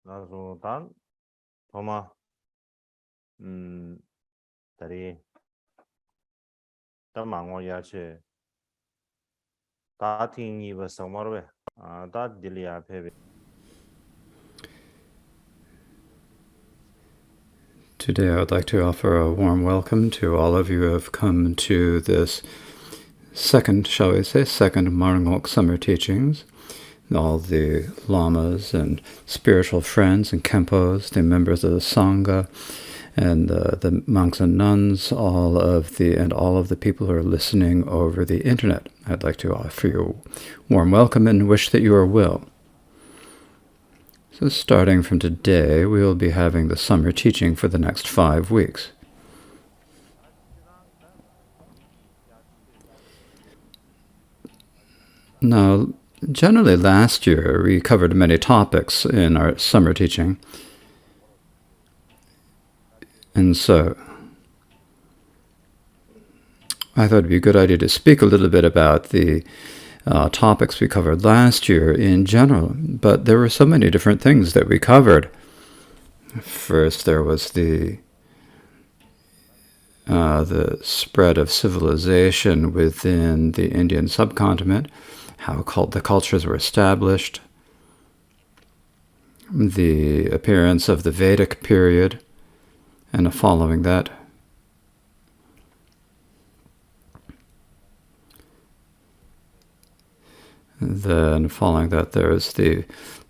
나중단 도마 음 다리 다망고야체 다팅이 버성마르베 다 딜리아 페베. Today, I would like to offer a warm welcome to all of you who have come to this second Marangok Summer Teachings. All the lamas and spiritual friends and kempos, the members of the Sangha, and the monks and nuns, all of the people who are listening over the internet. I'd like to offer you a warm welcome and wish that you are well. So starting from today, we will be having the summer teaching for the next 5 weeks. Now, generally last year we covered many topics in our summer teaching. And so I thought it would be a good idea to speak a little bit about the topics we covered last year in general, but there were so many different things that we covered. First, there was the spread of civilization within the Indian subcontinent, how the cultures were established, the appearance of the Vedic period, and following that, there's the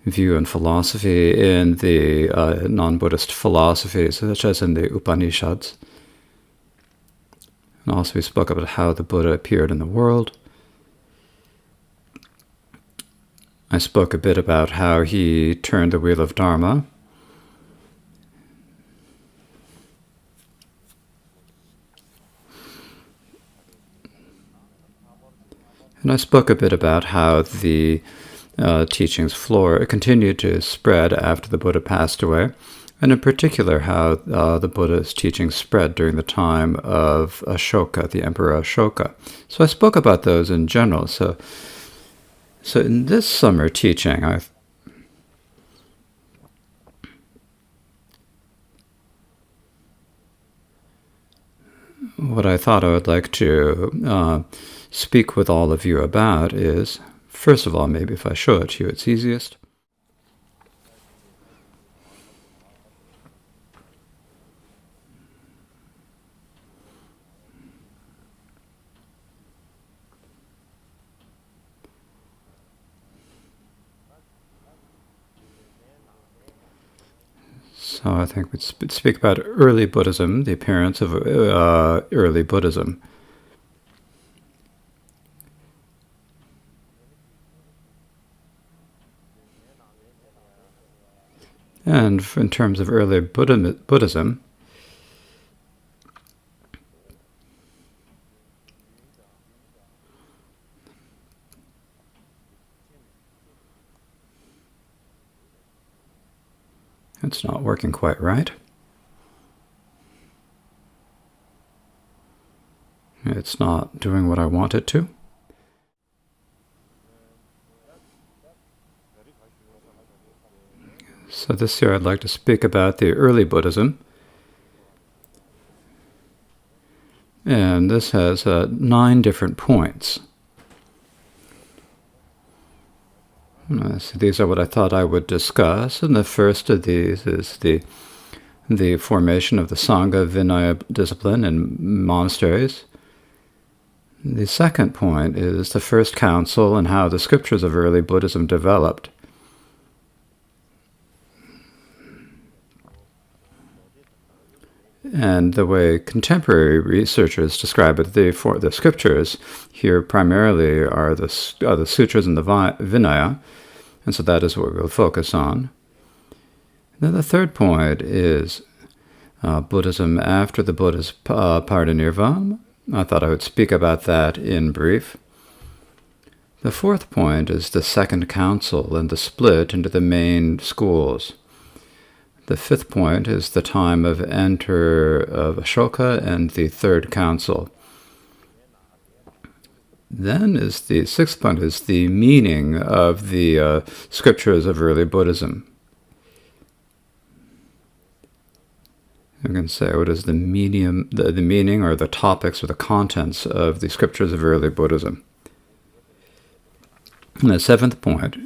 view and philosophy in the non-Buddhist philosophies, such as in the Upanishads. And also we spoke about how the Buddha appeared in the world. I spoke a bit about how he turned the wheel of Dharma. And I spoke a bit about how the teachings continued to spread after the Buddha passed away, and in particular how the Buddha's teachings spread during the time of Ashoka, the Emperor Ashoka. So I spoke about those in general. So in this summer teaching, what I thought I would like to speak with all of you about is, first of all, maybe if I show it to you, it's easiest. So I think we'd speak about early Buddhism, the appearance of early Buddhism. And in terms of early Buddhism, it's not working quite right. It's not doing what I want it to. So this year I'd like to speak about the early Buddhism. And this has 9 different points. So these are what I thought I would discuss. And the first of these is the formation of the Sangha Vinaya discipline in monasteries. The second point is the first council and how the scriptures of early Buddhism developed. And the way contemporary researchers describe it, the scriptures here primarily are the sutras and the Vinaya, and so that is what we'll focus on. And then the third point is Buddhism after the Buddha's parinirvana. I thought I would speak about that in brief. The fourth point is the second council and the split into the main schools. The fifth point is the time of Ashoka and the third council. Then is the sixth point is the meaning of the scriptures of early Buddhism. We can say what is the meaning or the topics or the contents of the scriptures of early Buddhism. And the seventh point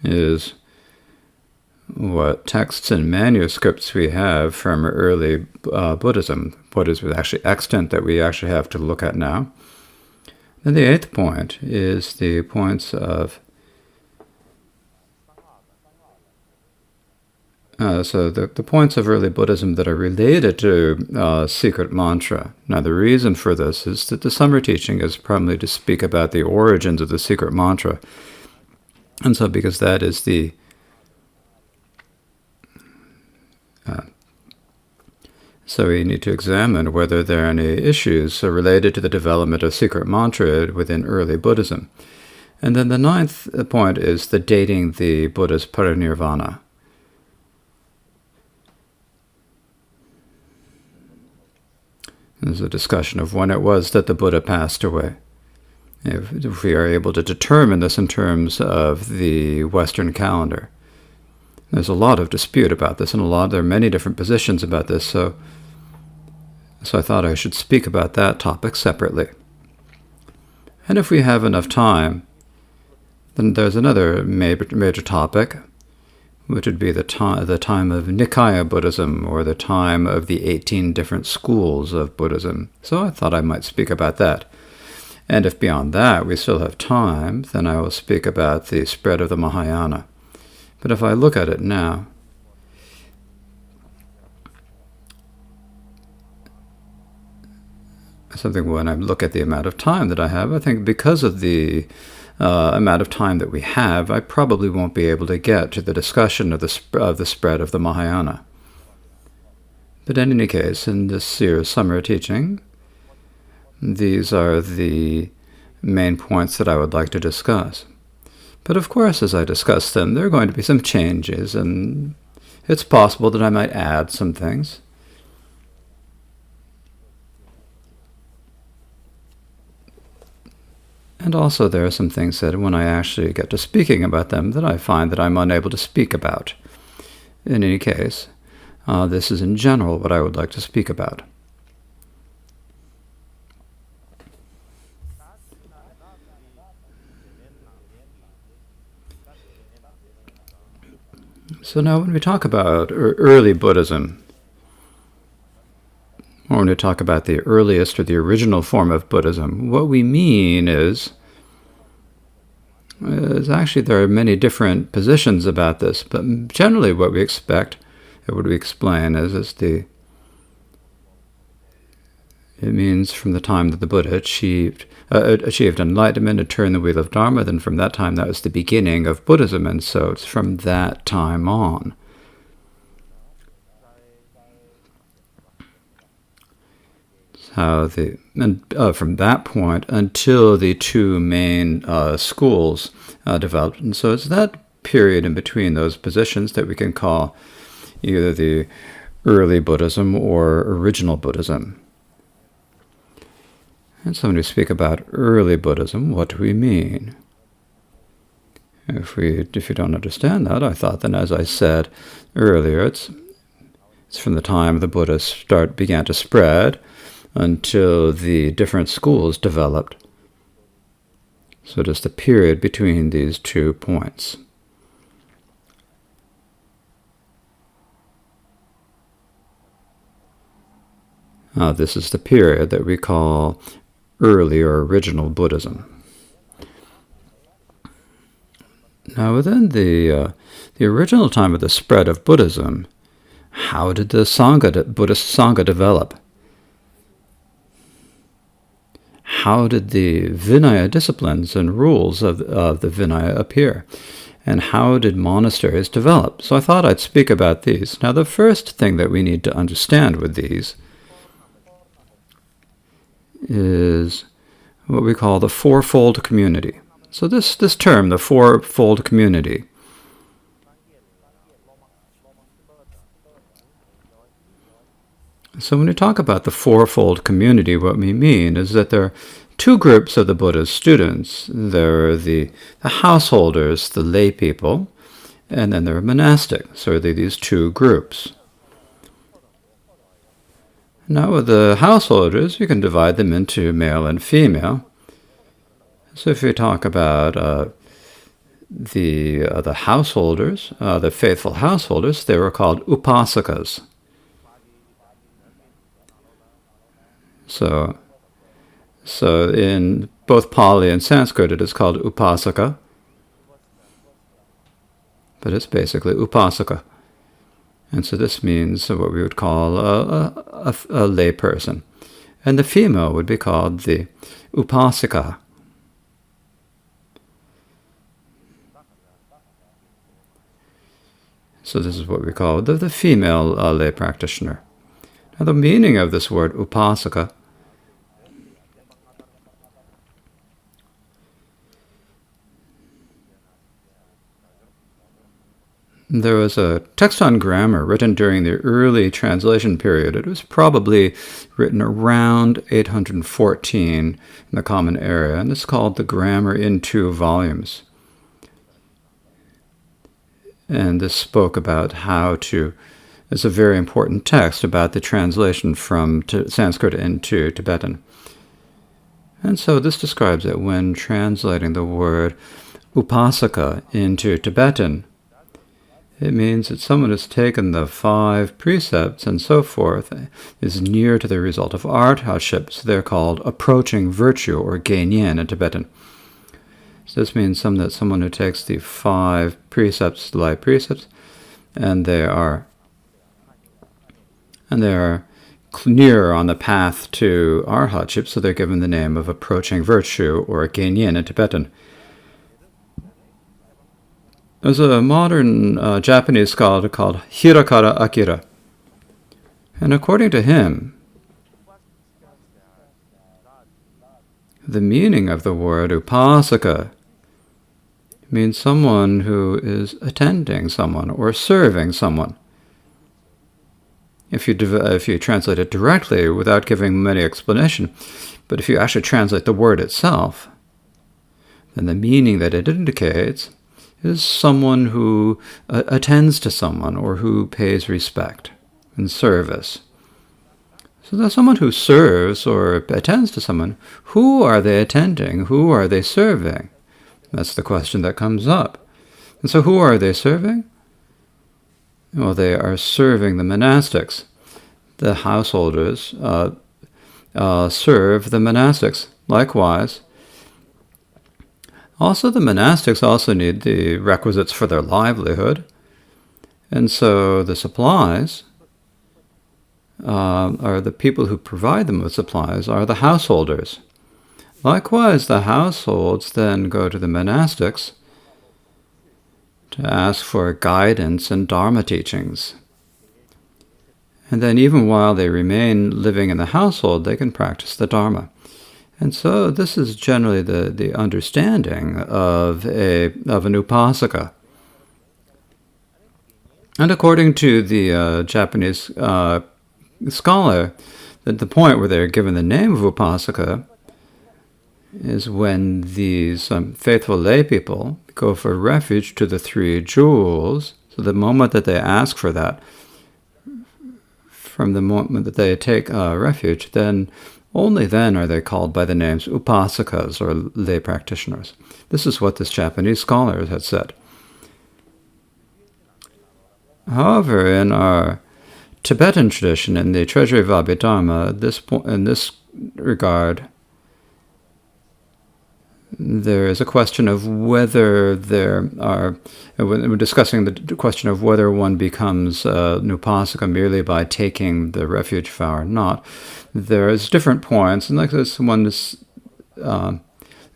is what texts and manuscripts we have from early Buddhism, what is actually extant that we actually have to look at now. Then the eighth point is the points of the points of early Buddhism that are related to secret mantra. Now, the reason for this is that the summer teaching is primarily to speak about the origins of the secret mantra. And so because that is the so we need to examine whether there are any issues related to the development of secret mantra within early Buddhism. And then the ninth point is the dating the Buddha's parinirvana. There's a discussion of when it was that the Buddha passed away. If we are able to determine this in terms of the Western calendar. There's a lot of dispute about this, and there are many different positions about this, so I thought I should speak about that topic separately. And if we have enough time, then there's another major topic, which would be the time of Nikaya Buddhism, or the time of the 18 different schools of Buddhism. So I thought I might speak about that. And if beyond that we still have time, then I will speak about the spread of the Mahayana. But if I look at it now, when I look at the amount of time that I have, I think because of the amount of time that we have, I probably won't be able to get to the discussion of the spread of the Mahayana. But in any case, in this year's summer teaching, these are the main points that I would like to discuss. But of course, as I discuss them, there are going to be some changes, and it's possible that I might add some things. And also there are some things that when I actually get to speaking about them that I find that I'm unable to speak about. In any case, this is in general what I would like to speak about. So now when we talk about early Buddhism, or when we talk about the earliest or the original form of Buddhism, what we mean is actually there are many different positions about this, but generally what we expect, or what we explain it means from the time that the Buddha achieved enlightenment and turned the wheel of Dharma, then from that time that was the beginning of Buddhism, and so it's from that time on. From that point until the two main schools developed. And so it's that period in between those positions that we can call either the early Buddhism or original Buddhism. And so when we speak about early Buddhism, what do we mean? If you don't understand that, I thought then, as I said earlier, it's from the time the Buddha began to spread until the different schools developed. So it is the period between these 2 points. This is the period that we call early or original Buddhism. Now, within the original time of the spread of Buddhism, how did the Buddhist Sangha develop? How did the Vinaya disciplines and rules of the Vinaya appear? And how did monasteries develop? So I thought I'd speak about these. Now, the first thing that we need to understand with these is what we call the fourfold community. So this term, the fourfold community, so when we talk about the fourfold community, what we mean is that there are 2 groups of the Buddha's students. There are the householders, the lay people, and then there are monastics. So there are these 2 groups. Now with the householders, you can divide them into male and female. So if you talk about the householders, the faithful householders, they were called upasakas. So in both Pali and Sanskrit, it is called upasaka, but it's basically upasaka. And so this means what we would call a lay person. And the female would be called the upasika. So this is what we call the female lay practitioner. Now the meaning of this word upasaka there was a text on grammar written during the early translation period. It was probably written around 814 in the Common Era, and it's called the Grammar in 2 volumes. And this spoke about how to, it's a very important text about the translation from Sanskrit into Tibetan. And so this describes it when translating the word upasaka into Tibetan. It means that someone has taken the 5 precepts and so forth, is near to the result of arhatships. So they're called approaching virtue, or genyen in Tibetan. So this means someone who takes the 5 precepts, life precepts, and they are near on the path to arhatship, so they're given the name of approaching virtue, or genyen in Tibetan. There's a modern Japanese scholar called Hirakara Akira. And according to him, the meaning of the word upasaka means someone who is attending someone or serving someone. If you translate it directly without giving many explanation, but if you actually translate the word itself, then the meaning that it indicates is someone who attends to someone or who pays respect and service. So there's someone who serves or attends to someone. Who are they attending? Who are they serving? That's the question that comes up. And so who are they serving? Well, they are serving the monastics. The householders serve the monastics. Likewise, also, the monastics also need the requisites for their livelihood, and so the supplies, or the people who provide them with supplies, are the householders. Likewise, the households then go to the monastics to ask for guidance and Dharma teachings. And then even while they remain living in the household, they can practice the Dharma. And so this is generally the understanding of an upasaka. And according to the Japanese scholar, that the point where they're given the name of upasaka is when these faithful lay people go for refuge to the 3 jewels. So the moment that they ask for that, from the moment that they take refuge, then only then are they called by the names upasakas, or lay practitioners. This is what this Japanese scholar had said. However, in our Tibetan tradition, in the Treasury of Abhidharma, in this regard, there is a question of whether when we're discussing the question of whether one becomes an upasaka merely by taking the refuge vow or not, there's different points, and like this one is the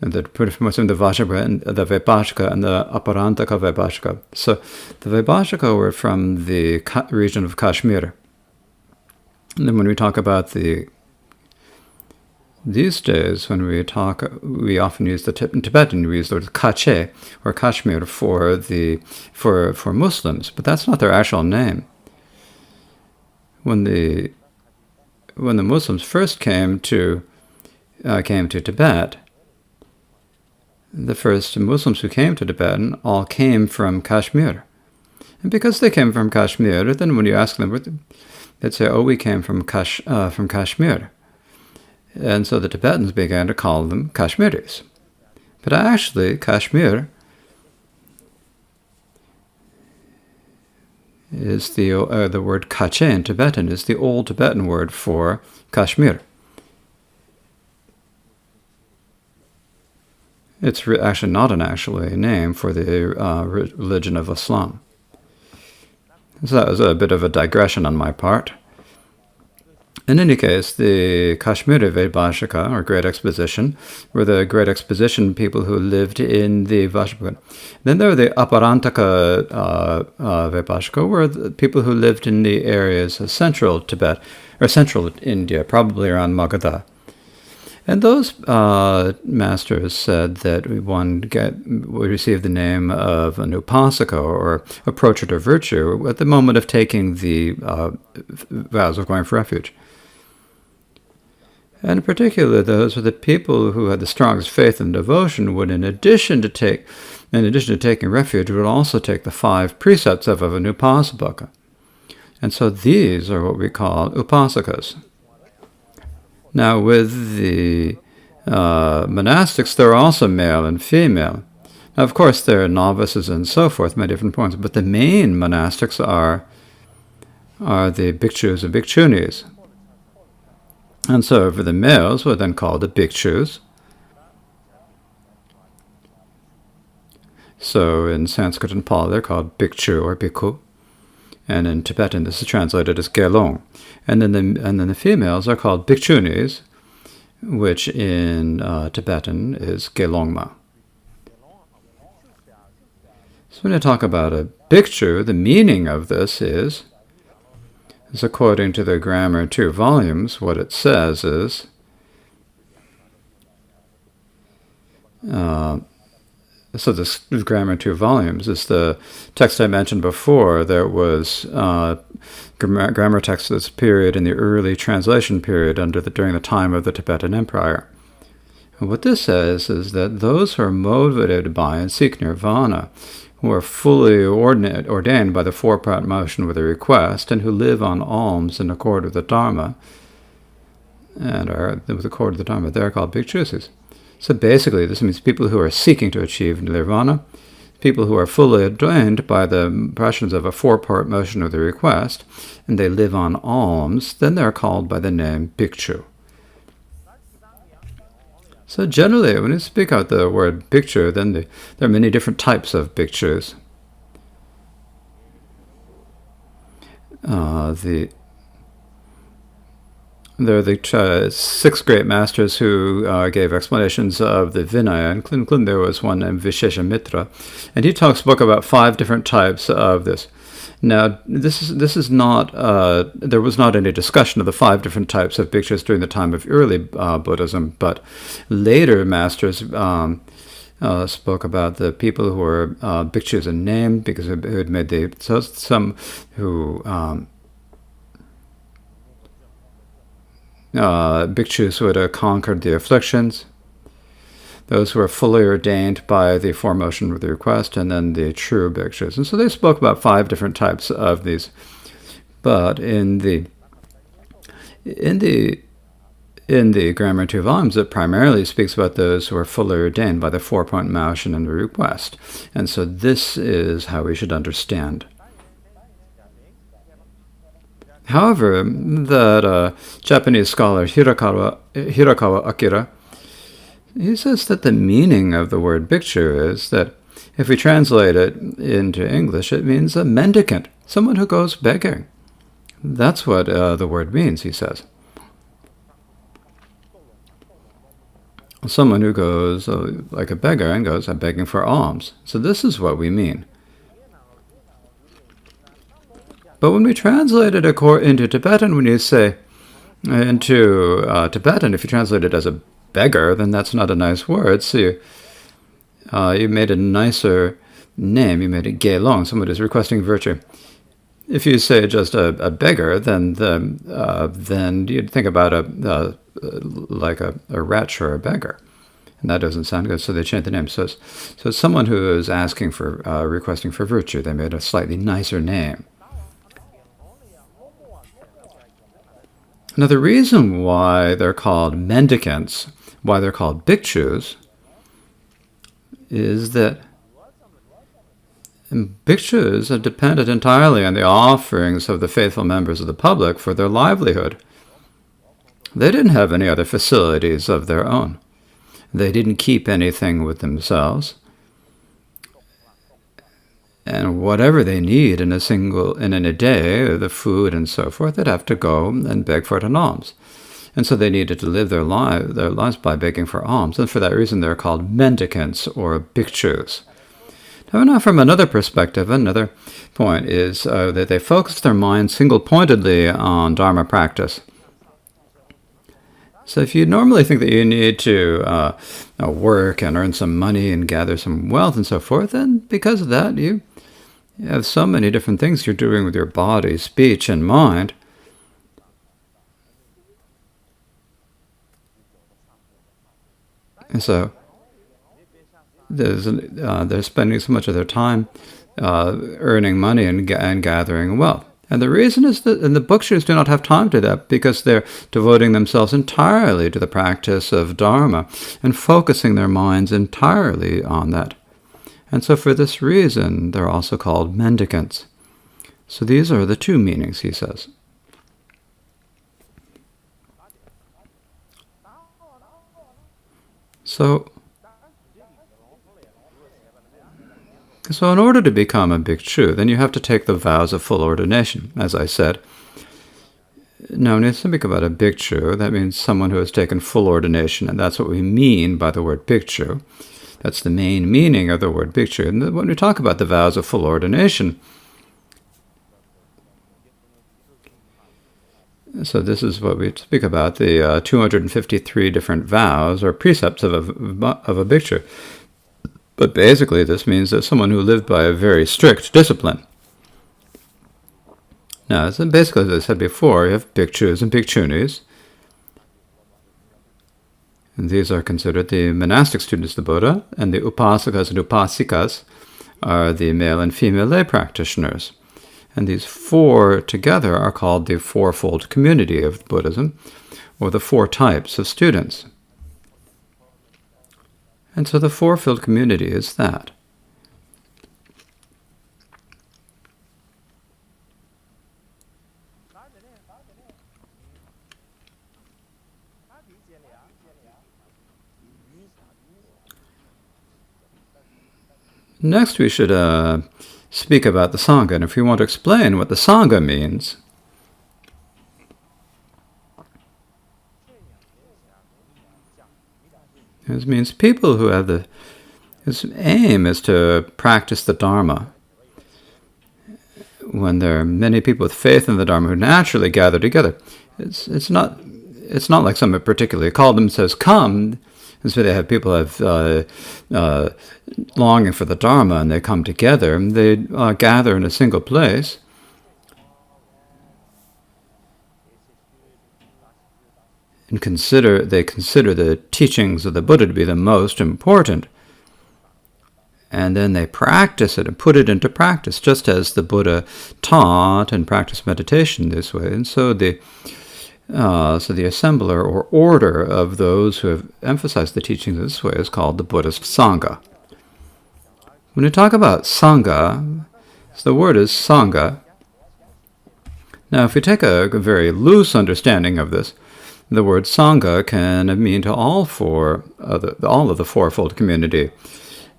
Vajrayana and the Vaibhashika and the Aparantaka Vaibhashika. So the Vaibhashika were from the region of Kashmir. And then when we talk about these days, when we talk, we often use in Tibetan, we use the word Kache, or Kashmir, for Muslims, but that's not their actual name. When the Muslims first came to Tibet, the first Muslims who came to Tibet all came from Kashmir. And because they came from Kashmir, then when you ask them, they'd say, oh, we came from Kashmir. And so the Tibetans began to call them Kashmiris. But actually, Kashmir is the word Kache in Tibetan is the old Tibetan word for Kashmir. It's actually not a name for the religion of Islam. So that was a bit of a digression on my part. In any case, the Kashmiri Vaibhashika, or Great Exposition, were the Great Exposition people who lived in the Vajrapura. Then there were the Aparantaka Vaibhashika, were the people who lived in the areas of central Tibet, or central India, probably around Magadha. And those masters said that we receive the name of an upasaka, or approacher to virtue, at the moment of taking the vows of going for refuge. And in particular, those were the people who had the strongest faith and devotion would, in addition to taking refuge, would also take the 5 precepts of an upasaka. And so these are what we call upasakas. Now, with the monastics, there are also male and female. Now, of course, there are novices and so forth, many different points, but the main monastics are the bhikshus and bhikkshunis. And so for the males, we're then called the bhikshus. So in Sanskrit and Pali, they're called bhikshu or bhikkhu. And in Tibetan, this is translated as gelong. And then the females are called bhikshunis, which in Tibetan is gelongma. So when I talk about a bhikshu, the meaning of this is according to the Grammar 2 volumes, what it says is, so this Grammar 2 volumes is the text I mentioned before. There was grammar text that's period in the early translation period during the time of the Tibetan Empire. And what this says is that those who are motivated by and seek nirvana, who are fully ordained by the 4-part motion with a request, and who live on alms in accord with the Dharma, and are with accord with the Dharma, they're called bhikshus. So basically, this means people who are seeking to achieve nirvana, people who are fully ordained by the impressions of a 4-part motion with a request, and they live on alms, then they're called by the name bhikshu. So generally, when you speak out the word bhikshu, then there are many different types of bhikshus. There are the 6 great masters who gave explanations of the Vinaya, including there was one named Visheshamitra, and he spoke about 5 different types of this. Now, this is not, there was not any discussion of the 5 different types of bhikshus during the time of early Buddhism, but later masters spoke about the people who were bhikshus in name, because who had made some who bhikshus who had conquered the afflictions, those who are fully ordained by the 4 motion with the request, and then the true bhikshus. And so they spoke about 5 different types of these. But in the Grammar 2 volumes, it primarily speaks about those who are fully ordained by the 4-point motion and the request. And so this is how we should understand. However, that Japanese scholar Hirakawa Akira, he says that the meaning of the word bhikshu is that if we translate it into English, it means a mendicant, someone who goes begging. That's what the word means, he says. Someone who goes like a beggar and goes, I'm begging for alms. So this is what we mean. But when we translate it into Tibetan, when you say into Tibetan, if you translate it as a beggar, then that's not a nice word. So you made a nicer name. You made it gelong, someone who's requesting virtue. If you say just a beggar, then you'd think about like a wretch or a beggar, and that doesn't sound good. So they changed the name. So it's someone who is asking for requesting for virtue. They made a slightly nicer name. Now, the reason why they're called mendicants, why they're called bhikshus, is that bhikshus are dependent entirely on the offerings of the faithful members of the public for their livelihood. They didn't have any other facilities of their own. They didn't keep anything with themselves. And whatever they need in a day, the food and so forth, they'd have to go and beg for it in alms. And so they needed to live their lives by begging for alms. And for that reason, they're called mendicants or bhikshus. Now, from another perspective, another point is that they focus their mind single-pointedly on Dharma practice. So if you normally think that you need to work and earn some money and gather some wealth and so forth, then because of that, you have so many different things you're doing with your body, speech, and mind. And so they're spending so much of their time earning money and gathering wealth. And the reason is that the bhikshus do not have time to that because they're devoting themselves entirely to the practice of Dharma and focusing their minds entirely on that. And so for this reason, they're also called mendicants. So these are the two meanings, he says. So in order to become a bhikshu, then you have to take the vows of full ordination, as I said. Now, when you think about a bhikshu, that means someone who has taken full ordination, and that's what we mean by the word bhikshu. That's the main meaning of the word bhikshu. And when we talk about the vows of full ordination, so this is what we speak about, the 253 different vows or precepts of a bhikshu. But basically, this means that someone who lived by a very strict discipline. Now, so basically, as I said before, you have bhikshus and bhikkshunis. And these are considered the monastic students of the Buddha, and the upasakas and upasikas are the male and female lay practitioners. And these four together are called the fourfold community of Buddhism, or the four types of students. And so the fourfold community is that. Next, we should speak about the Sangha. And if we want to explain what the Sangha means, it means people who have whose aim is to practice the Dharma. When there are many people with faith in the Dharma who naturally gather together, it's not like someone particularly called them says come. And so they have people have longing for the Dharma, and they come together and they gather in a single place. And they consider the teachings of the Buddha to be the most important. And then they practice it and put it into practice, just as the Buddha taught and practiced meditation this way. And so the assembler or order of those who have emphasized the teachings this way is called the Buddhist Sangha. When you talk about Sangha, so the word is Sangha. Now, if we take a very loose understanding of this, the word Sangha can mean to all of the fourfold community.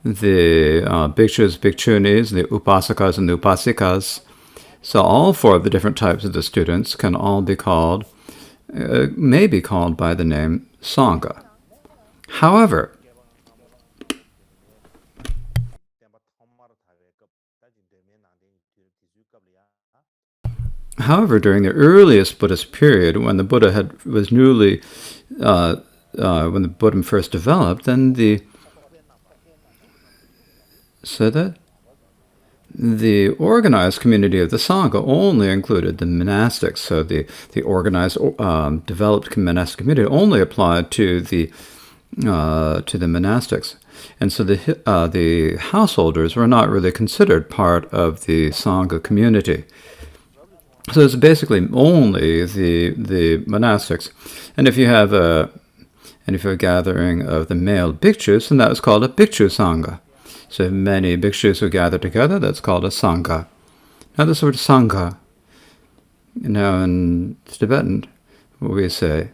The bhikshus, bhikshunis, the upasakas and the upasikas. So all four of the different types of the students can all be called, may be called by the name Sangha. However, during the earliest Buddhist period, when the Buddha was newly, when the Buddhism first developed, then the organized community of the Sangha only included the monastics. So the organized, developed monastic community only applied to the monastics. And so the householders were not really considered part of the Sangha community. So it's basically only the monastics. And if you have a gathering of the male bhikshus, then that is called a bhikshu sangha. So if many bhikshus who gather together, that's called a sangha. Now this word sangha, now in Tibetan, what we say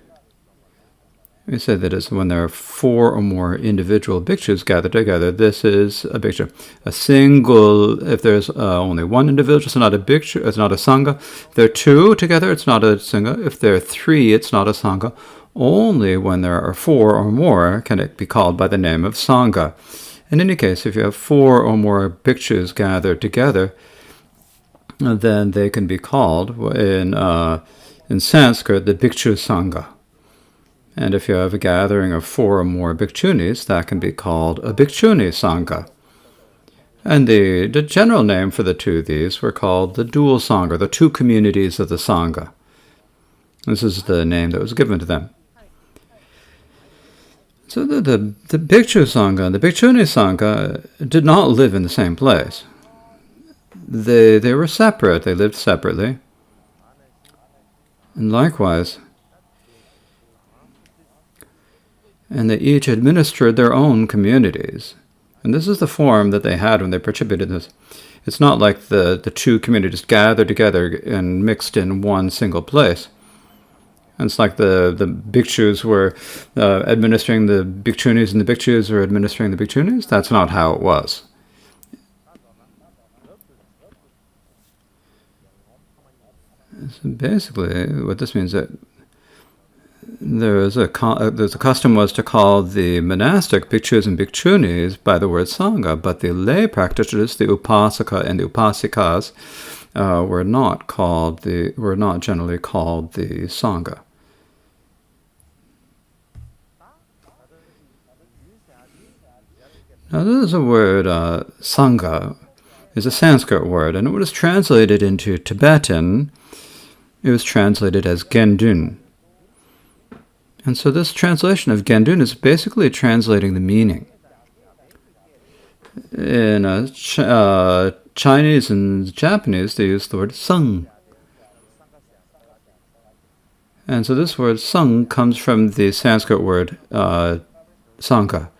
that is when there are 4 or more individual bhikshus gathered together, this is a bhikshu. A single, if there's only one individual, it's not a bhikshu, it's not a sangha. If there are 2 together, it's not a sangha. If there are 3, it's not a sangha. Only when there are 4 or more can it be called by the name of sangha. In any case, if you have 4 or more bhikshus gathered together, then they can be called in Sanskrit the bhikshu sangha. And if you have a gathering of 4 or more bhikshunis, that can be called a bhikshuni sangha. And the general name for the 2 of these were called the dual sangha, the 2 communities of the sangha. This is the name that was given to them. So the bhikshu sangha and the bhikshuni sangha did not live in the same place. They were separate. They lived separately. And likewise, and they each administered their own communities. And this is the form that they had when they participated in this. It's not like the 2 communities gathered together and mixed in one single place. And it's like the bhikshus were administering the bhikshunis and the bhikshus were administering the bhikshunis. That's not how it was. So basically, what this means is that there's a custom was to call the monastic bhikshus and bhikshunis by the word sangha, but the lay practitioners, the upasaka and the upasikas, were not generally called the sangha. Now this is a word, sangha, is a Sanskrit word, and it was translated into Tibetan. It was translated as gendun. And so this translation of gendun is basically translating the meaning. In Chinese and Japanese, they use the word sang. And so this word sang comes from the Sanskrit word sangha.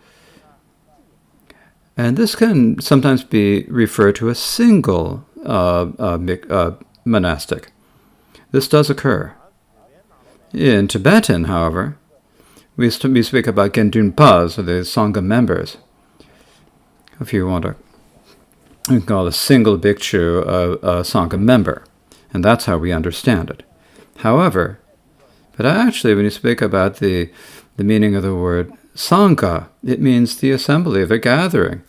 And this can sometimes be referred to a single monastic. This does occur. In Tibetan, however, we speak about Gendunpas, or the Sangha members. If you want to, you can call a single bhikshu a Sangha member, and that's how we understand it. However, but actually, when you speak about the meaning of the word Sangha, it means the assembly of a gathering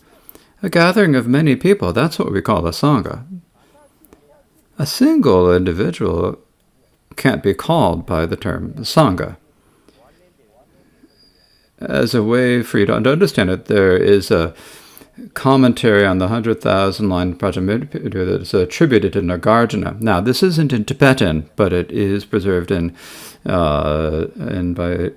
of many people. That's what we call a Sangha. A single individual can't be called by the term Sangha. As a way for you to understand it, there is a commentary on the 100,000 line Prajnaparamita that is attributed to Nagarjuna. Now, this isn't in Tibetan, but it is preserved in the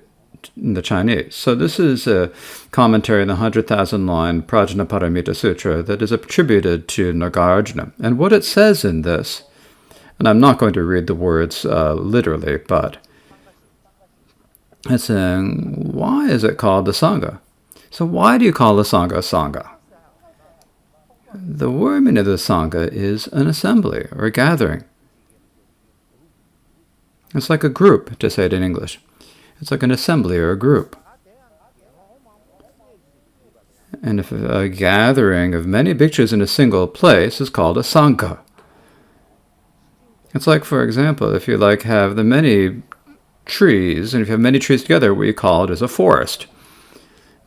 Chinese. So this is a commentary on the 100,000 line Prajnaparamita Sutra that is attributed to Nagarjuna. And what it says in this, and I'm not going to read the words literally, but it's saying, why is it called the Sangha? So why do you call the Sangha Sangha? The word meaning of the Sangha is an assembly or a gathering. It's like a group, to say it in English. It's like an assembly or a group. And if a gathering of many bhikshus in a single place is called a Sangha. It's like, for example, if you have the many trees, and if you have many trees together, what you call it is a forest.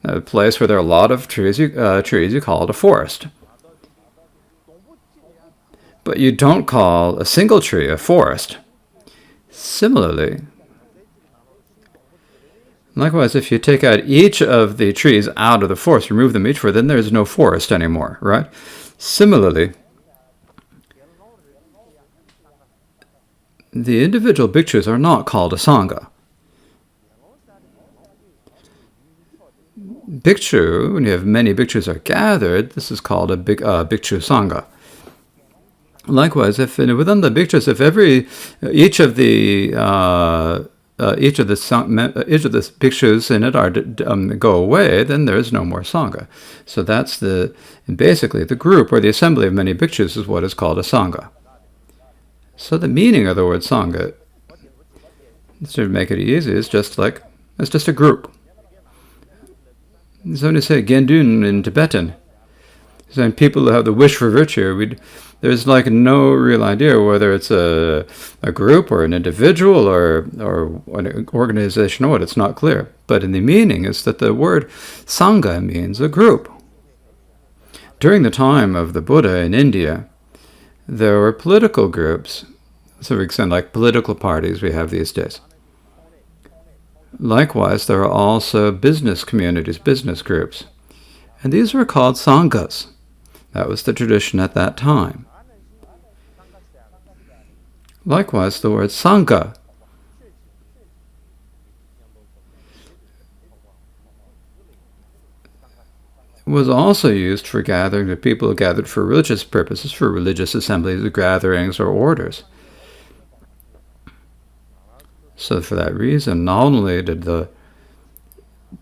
A place where there are a lot of trees, you call it a forest. But you don't call a single tree a forest. Similarly, likewise, if you take out each of the trees out of the forest, remove them each, then there's no forest anymore, right? Similarly, the individual bhikshus are not called a Sangha. Bhikshu, when you have many bhikshus are gathered, this is called a bhikshu Sangha. Likewise, if within the bhikshus, if each of the bhikshus in it are go away, then there is no more sangha. So that's basically the group or the assembly of many bhikshus is what is called a sangha. So the meaning of the word sangha, to make it easy, is just a group. So when you say gendun in Tibetan, saying people who have the wish for virtue, there's no real idea whether it's a group or an individual or an organization or what. It's not clear. But in the meaning is that the word sangha means a group. During the time of the Buddha in India, there were political groups, so we extend like political parties we have these days. Likewise, there are also business communities, business groups. And these were called sanghas. That was the tradition at that time. Likewise, the word sangha was also used for gathering the people who gathered for religious purposes, for religious assemblies, gatherings, or orders. So for that reason, not only did the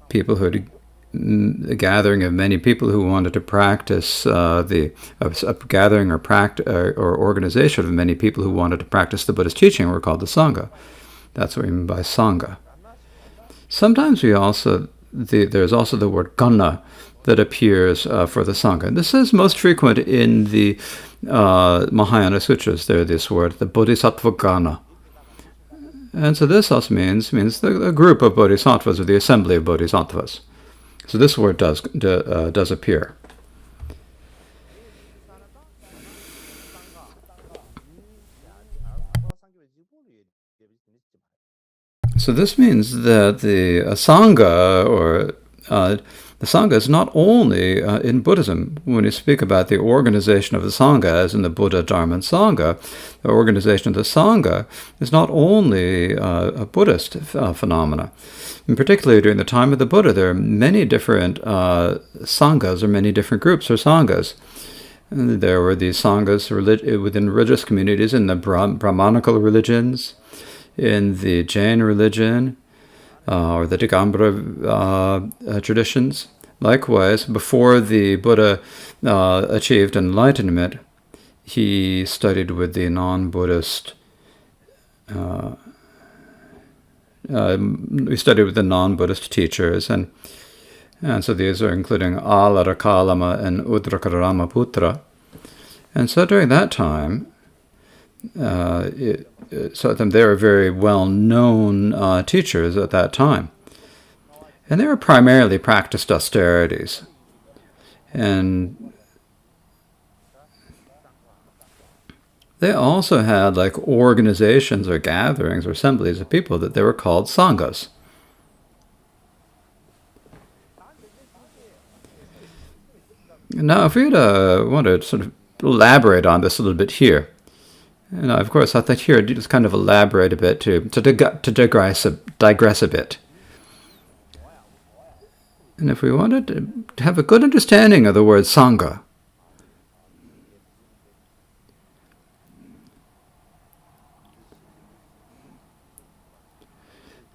people who had a gathering of many people who wanted to practice a gathering or organization of many people who wanted to practice the Buddha's teaching were called the Sangha. That's what we mean by Sangha. Sometimes there's also the word Gana that appears for the Sangha. This is most frequent in the Mahayana Sutras. There's this word, the Bodhisattva Gana. And so this also means the group of bodhisattvas or the assembly of bodhisattvas. So this word does appear. So this means that the Sangha or the Sangha is not only in Buddhism. When you speak about the organization of the Sangha, as in the Buddha, Dharma, and Sangha, the organization of the Sangha is not only a Buddhist phenomena. And particularly during the time of the Buddha, there are many different Sanghas or many different groups or Sanghas. And there were these Sanghas within religious communities in the Brahmanical religions, in the Jain religion, or the Digambara traditions. Likewise, before the Buddha achieved enlightenment, he studied with the non-Buddhist. We studied with the non-Buddhist teachers, and so these are including Alarakalama and Udrakaramaputra. And so during that time, they were very well-known teachers at that time. And they were primarily practiced austerities. And they also had organizations or gatherings or assemblies of people that they were called sanghas. Now, if we want to sort of elaborate on this a little bit here, of course, I thought here to just kind of elaborate a bit, to digress a bit. And if we wanted to have a good understanding of the word Sangha,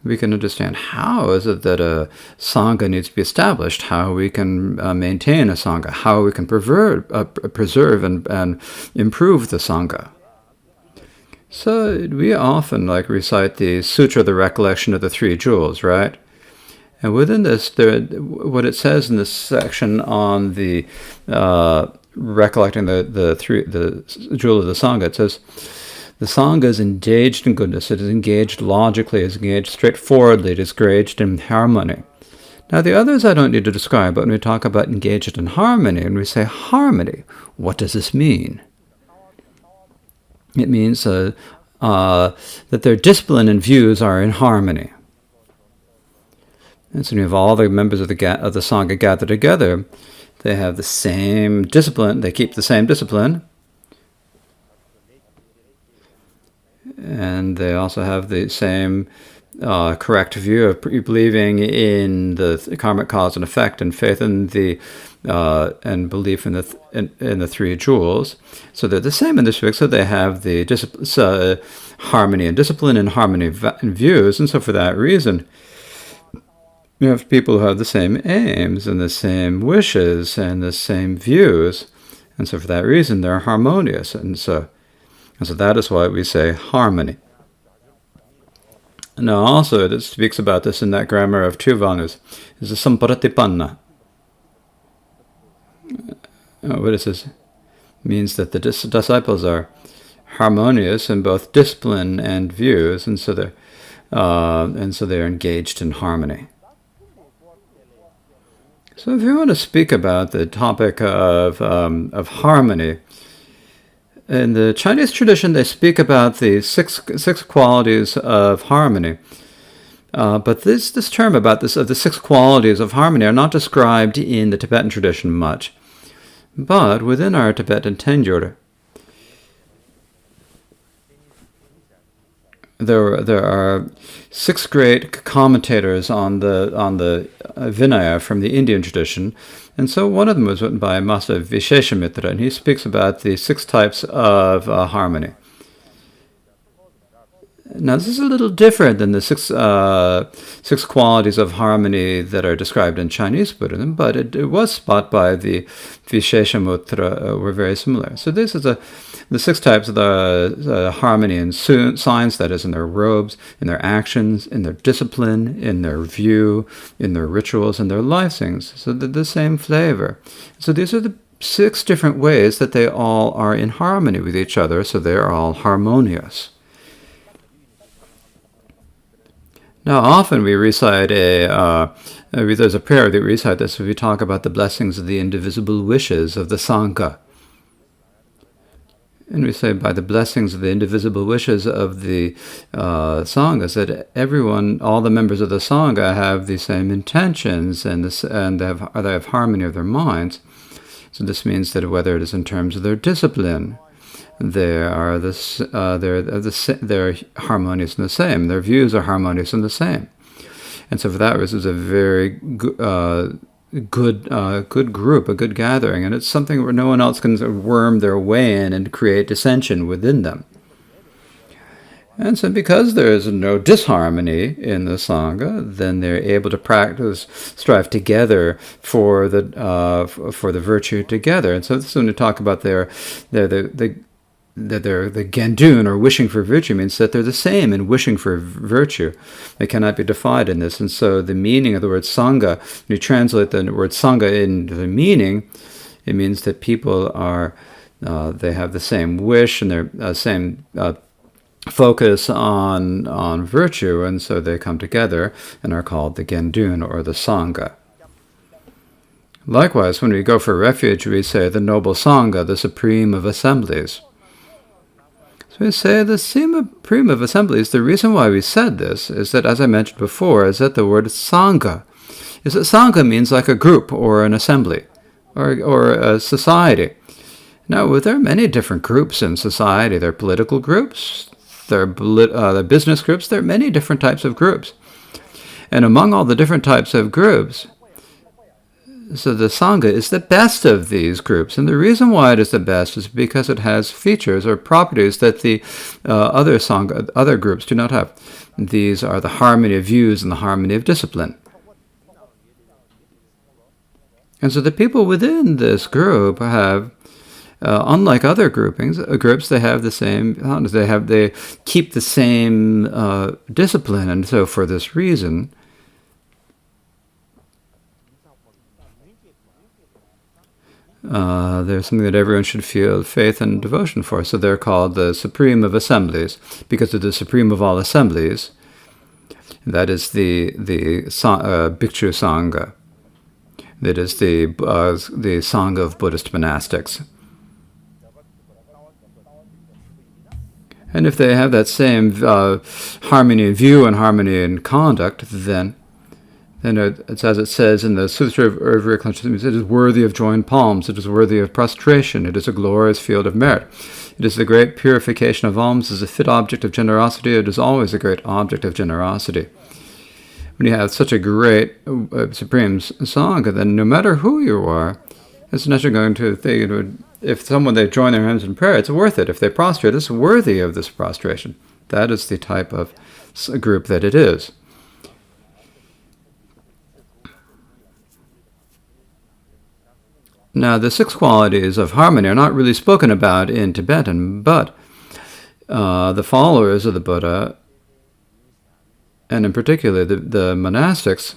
we can understand how is it that a Sangha needs to be established, how we can maintain a Sangha, how we can preserve and improve the Sangha. So we often recite the Sutra of the Recollection of the Three Jewels, right? And within this, what it says in this section on the recollecting the jewel of the Sangha, it says, the Sangha is engaged in goodness, it is engaged logically, it is engaged straightforwardly, it is engaged in harmony. Now the others I don't need to describe, but when we talk about engaged in harmony, and we say harmony, what does this mean? It means that their discipline and views are in harmony. And so you have all the members of the Sangha gathered together. They have the same discipline. They keep the same discipline. And they also have the same correct view of believing in the karmic cause and effect and faith in the and belief in the three jewels. So they're the same in this respect. So they have the harmony and discipline and harmony in views. And so for that reason, you have people who have the same aims and the same wishes and the same views. And so for that reason, they're harmonious. And so that is why we say harmony. Now also it speaks about this in that grammar of two values. It's a samparatipanna. What is this? It means that the disciples are harmonious in both discipline and views, and so they're engaged in harmony. So if you want to speak about the topic of harmony, in the Chinese tradition, they speak about the six qualities of harmony. But this term about the 6 qualities of harmony are not described in the Tibetan tradition much. But within our Tibetan Tengyur, there are 6 great commentators on the Vinaya from the Indian tradition, and so one of them was written by Master Visheshamitra, and he speaks about the 6 types of harmony. Now, this is a little different than the six qualities of harmony that are described in Chinese Buddhism, but it was spot by the Visheshamitra were very similar. So this is the 6 types of the harmony in signs, that is, in their robes, in their actions, in their discipline, in their view, in their rituals, and their life things. So they're the same flavor. So these are the 6 different ways that they all are in harmony with each other, so they're all harmonious. Now, often we recite there's a prayer that we recite this when we talk about the blessings of the indivisible wishes of the Sangha. And we say, by the blessings of the indivisible wishes of the Sanghas, that all the members of the Sangha have the same intentions and they have harmony of their minds. So this means that whether it is in terms of their discipline, they're harmonious and the same. Their views are harmonious and the same. And so for that reason, it's a very good group, a good gathering. And it's something where no one else can worm their way in and create dissension within them. And so because there is no disharmony in the Sangha, then they're able to strive together for the virtue together. And so this is when we talk about the Gendun, or wishing for virtue, means that they're the same in wishing for virtue. They cannot be divided in this. And so the meaning of the word Sangha, when you translate the word Sangha into the meaning, it means that people they have the same wish and their same focus on virtue, and so they come together and are called the Gendun, or the Sangha. Likewise, when we go for refuge, we say the noble Sangha, the supreme of assemblies. So we say the supreme of assemblies. The reason why we said this is that, as I mentioned before, is that the word Sangha means like a group or an assembly or a society. Now, there are many different groups in society. There are political groups, there are business groups, there are many different types of groups. And among all the different types of groups, so the Sangha is the best of these groups. And the reason why it is the best is because it has features or properties that the other groups do not have. These are the harmony of views and the harmony of discipline. And so the people within this group have, unlike other groups, they have the same, they keep the same discipline. And so for this reason, there's something that everyone should feel faith and devotion for. So they're called the supreme of assemblies, because of the supreme of all assemblies. That is the Bhikshu Sangha. That is the Sangha of Buddhist monastics. And if they have that same harmony in view and harmony in conduct, then it's as it says in the Sutra of Reconciliation, it is worthy of joined palms, it is worthy of prostration, it is a glorious field of merit. It is the great purification of alms, it is a fit object of generosity, it is always a great object of generosity. When you have such a great Supreme Sangha, then no matter who you are, It's not going to think, if someone, they join their hands in prayer, it's worth it. If they prostrate, it's worthy of this prostration. That is the type of group that it is. Now, the 6 qualities of harmony are not really spoken about in Tibetan, but the followers of the Buddha, and in particular the monastics,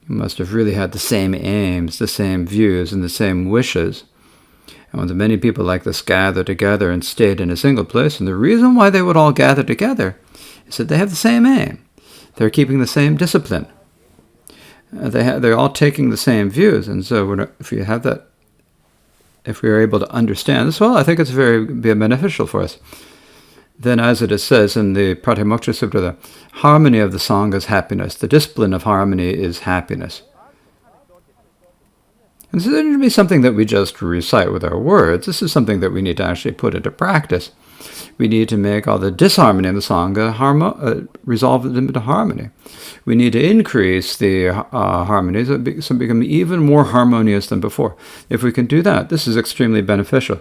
must have really had the same aims, the same views, and the same wishes. And when many people like this gathered together and stayed in a single place, and the reason why they would all gather together is that they have the same aim. They're keeping the same discipline. They're all taking the same views, and so if you have that, if we are able to understand this, well, I think it's very beneficial for us. Then, as it says in the Pratimokta Sutta, the harmony of the Sangha is happiness. The discipline of harmony is happiness. And this isn't to be something that we just recite with our words. This is something that we need to actually put into practice. We need to make all the disharmony in the Sangha resolve it into harmony. We need to increase the harmonies so become even more harmonious than before. If we can do that, this is extremely beneficial.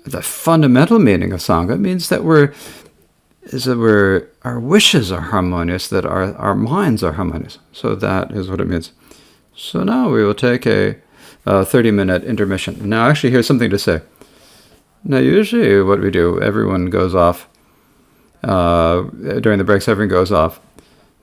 The fundamental meaning of Sangha means that our wishes are harmonious, that our minds are harmonious. So that is what it means. So now we will take a 30-minute intermission. Now, actually, here's something to say. Now, usually what we do, everyone goes off. During the breaks, everyone goes off.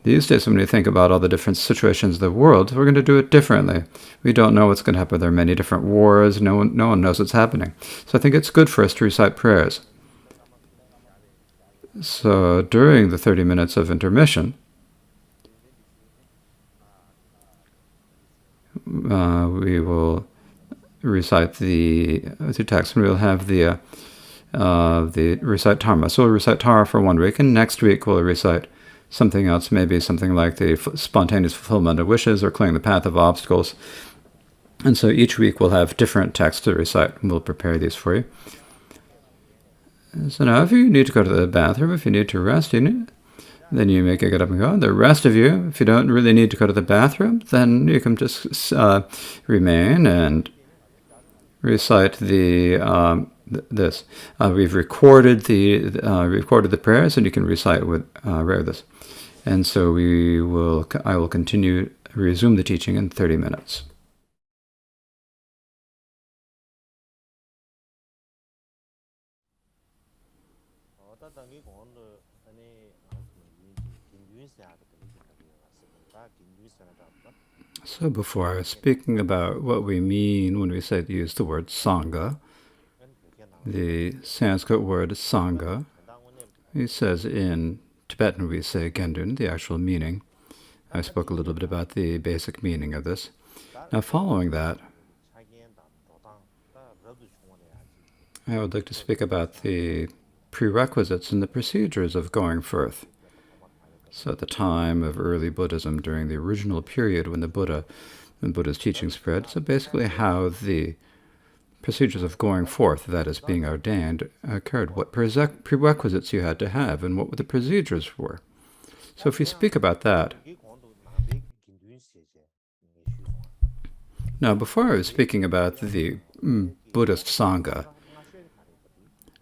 These days, when we think about all the different situations of the world, we're going to do it differently. We don't know what's going to happen. There are many different wars. No one knows what's happening. So I think it's good for us to recite prayers. So during the 30 minutes of intermission, we will recite the text, and we'll have the recite Dharma. So we'll recite Dharma for 1 week, and next week we'll recite something else, maybe something like the spontaneous fulfillment of wishes or clearing the path of obstacles. And so each week we'll have different texts to recite, and we'll prepare these for you. So now if you need to go to the bathroom, if you need to rest, then you may get up and go. The rest of you, if you don't really need to go to the bathroom, then you can just remain and recite this. We've recorded the prayers, and you can recite with this. And so I will resume the teaching in 30 minutes. So before I was speaking about what we mean when we use the word Sangha, the Sanskrit word Sangha, it says in Tibetan we say Gendun, the actual meaning. I spoke a little bit about the basic meaning of this. Now following that, I would like to speak about the prerequisites and the procedures of going forth. So at the time of early Buddhism, during the original period when Buddha's teaching spread, so basically how the procedures of going forth, that is being ordained, occurred, what prerequisites you had to have, and what the procedures were. So if you speak about that. Now, before I was speaking about the Buddhist Sangha,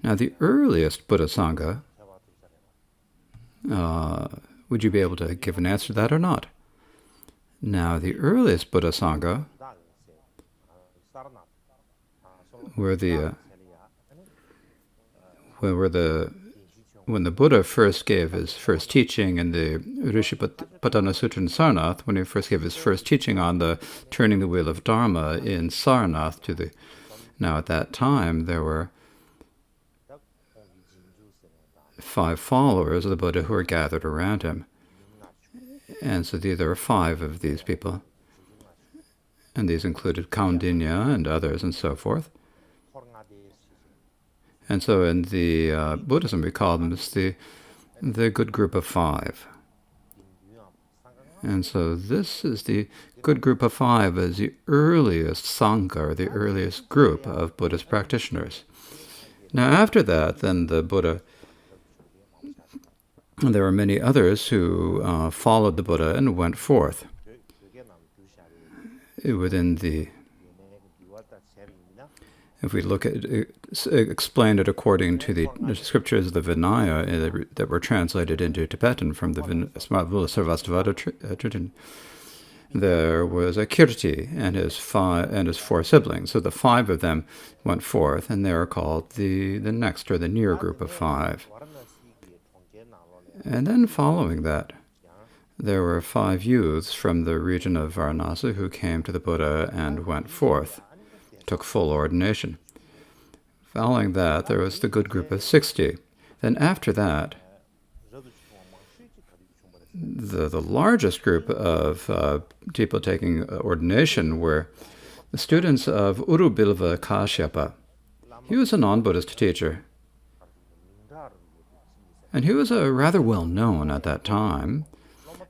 now the earliest Buddha Sangha, would you be able to give an answer to that or not? Now, the earliest Buddha Sangha when the Buddha first gave his first teaching in the Rishipattana Sutra in Sarnath, when he first gave his first teaching on the turning the wheel of Dharma in Sarnath now at that time there were 5 followers of the Buddha who were gathered around him. And so there were 5 of these people. And these included Kaundinya and others and so forth. And so in the Buddhism we call them as the good group of 5. And so this is the good group of 5 as the earliest Sangha, or the earliest group of Buddhist practitioners. Now after that, then the Buddha, there were many others who followed the Buddha and went forth. within the, if we look at explain it according to the scriptures of the Vinaya that were translated into Tibetan from the Sarvastivada tradition, there was a Kirti and his 4 siblings. So the 5 of them went forth, and they are called the next or the near group of 5. And then following that, there were 5 youths from the region of Varanasi who came to the Buddha and went forth, took full ordination. Following that, there was the good group of 60. Then after that, the largest group of people taking ordination were the students of Urubilva Kashyapa. He was a non-Buddhist teacher, and he was rather well known at that time.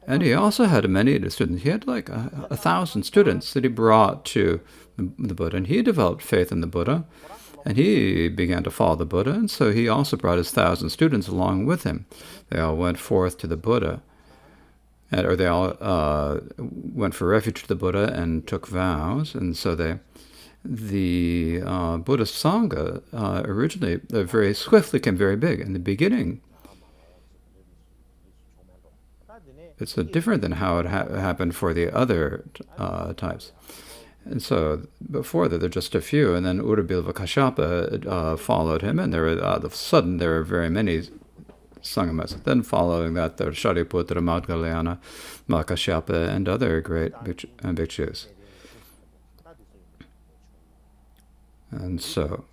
And he also had many students. He had like 1,000 students that he brought to the Buddha, and he developed faith in the Buddha, and he began to follow the Buddha, and so he also brought his 1,000 students along with him. They all went forth to the Buddha, or they all went for refuge to the Buddha and took vows, and so the Buddhist Sangha originally very swiftly became very big. In the beginning, it's different than how it happened for the other types. And so before that, there were just a few, and then Urubilva Kashyapa followed him, and there were, all of a sudden there were very many Sangamas. Then following that, there were Shariputra, Madhgalyana, Mahakashyapa, and other great bhikshus. And so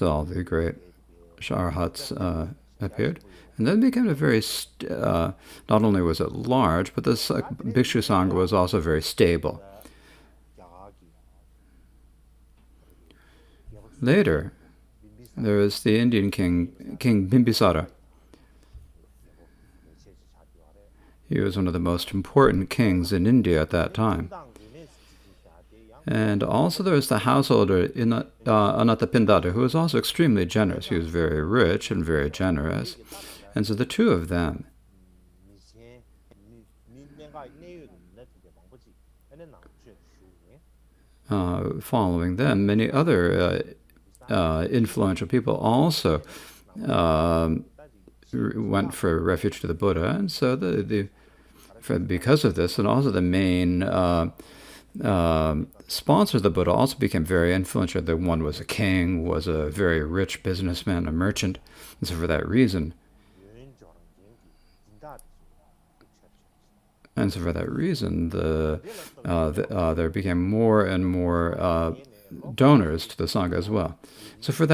all the great Arhats appeared. And then it became a very, not only was it large, but the Bhikshu Sangha was also very stable. Later, there was the Indian king, King Bimbisara. He was one of the most important kings in India at that time. And also there was the householder Anathapindata, who was also extremely generous. He was very rich and very generous. And so the two of them, following them, many other influential people also went for refuge to the Buddha. And so because of this, and also the main sponsor of the Buddha also became very influential. The one was a king, was a very rich businessman, a merchant. And so for that reason, there became more and more donors to the Sangha as well. So for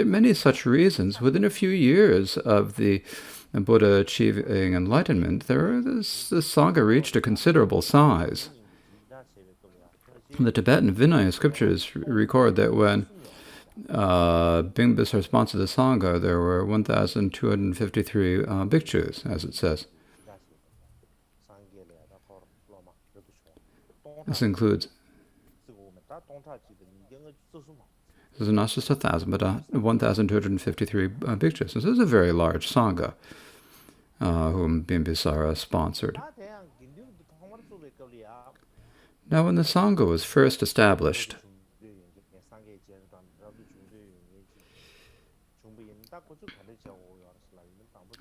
many such reasons, within a few years of the Buddha achieving enlightenment, the Sangha reached a considerable size. The Tibetan Vinaya scriptures record that when Bimbisara sponsored the Sangha, there were 1,253 bhikshus, as it says. This includes, this is not just 1,000, but 1,253 bhikshus. So this is a very large Sangha whom Bimbisara sponsored. Now, when the Sangha was first established,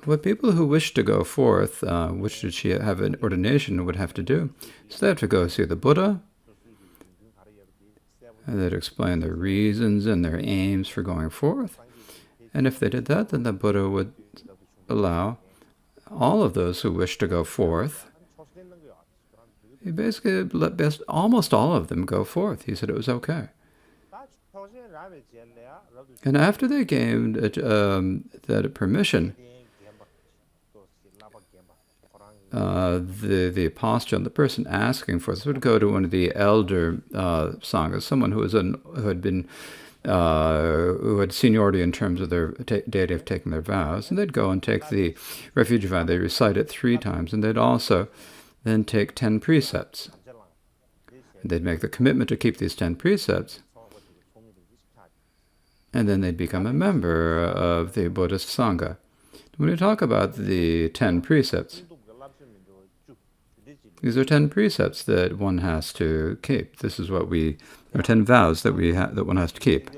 what people who wished to go forth, wished to have an ordination, would have to do is they have to go see the Buddha, and they'd explain their reasons and their aims for going forth. And if they did that, then the Buddha would allow all of those who wished to go forth. He basically let almost all of them go forth. He said it was okay. And after they gained that permission, the apostille, the person asking for this, would go to one of the elder sanghas, someone who had seniority in terms of their deity of taking their vows, and they'd go and take the refuge vow. They'd recite it 3 times, and they'd also then take 10 precepts. And they'd make the commitment to keep these 10 precepts, and then they'd become a member of the Buddhist Sangha. When we talk about the 10 precepts, These are 10 precepts that one has to keep. This is what or 10 vows that that one has to keep.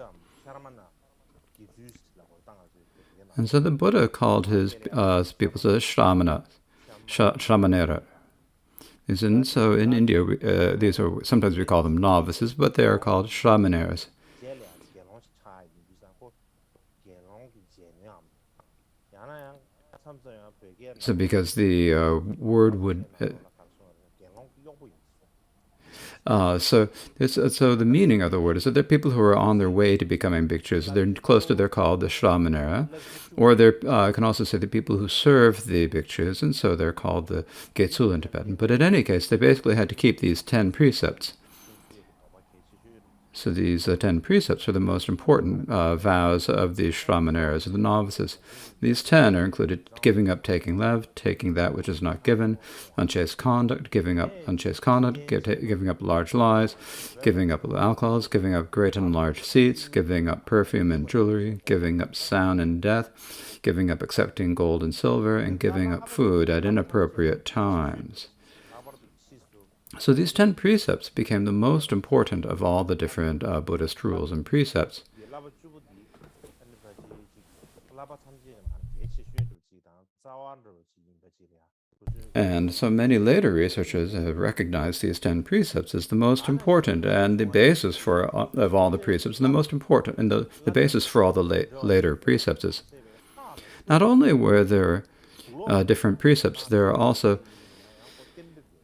And so the Buddha called his people shramanera. And so in India, these are sometimes we call them novices, but they are called shramaneras. So because the word would so the meaning of the word is that they're people who are on their way to becoming bhikkhus. They're close to, they're called the shramanera, or they can also say the people who serve the bhikkhus, and so they're called the getsul in Tibetan. But in any case, they basically had to keep these 10 precepts. So these 10 precepts are the most important vows of the shamaneras, or the novices. These 10 are included giving up taking lev, taking that which is not given, unchaste conduct, giving up unchaste conduct, giving up large lies, giving up alcohols, giving up great and large seats, giving up perfume and jewelry, giving up sound and death, giving up accepting gold and silver, and giving up food at inappropriate times. So these 10 precepts became the most important of all the different Buddhist rules and precepts. And so many later researchers have recognized these 10 precepts as the most important and the basis of all the precepts, and the most important, and the basis for all the later precepts is. Not only were there different precepts, there are also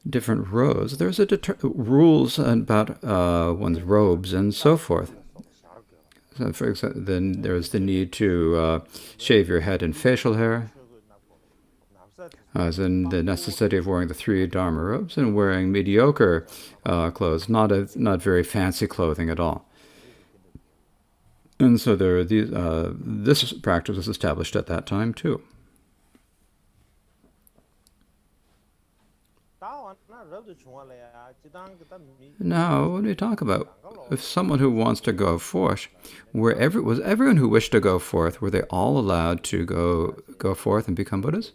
different rows. There's rules about one's robes and so forth. So for example, then there's the need to shave your head and facial hair, as in the necessity of wearing the 3 Dharma robes and wearing mediocre clothes, not very fancy clothing at all. And so there are these. This practice was established at that time too. Now, when we talk about if someone who wants to go forth, was everyone who wished to go forth, were they all allowed to go forth and become Buddhas?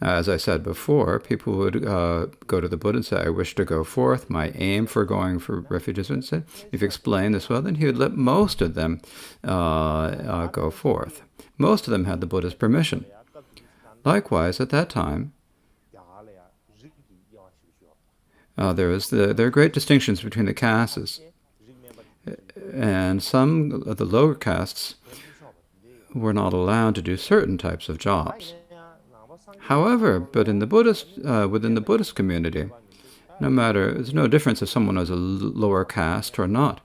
As I said before, people would go to the Buddha and say, I wish to go forth, my aim for going for refuges, and say, if you explain this well, then he would let most of them go forth. Most of them had the Buddha's permission. Likewise, at that time, there are great distinctions between the castes, and some of the lower castes were not allowed to do certain types of jobs. However, but in the within the Buddhist community, there's no difference if someone was a lower caste or not.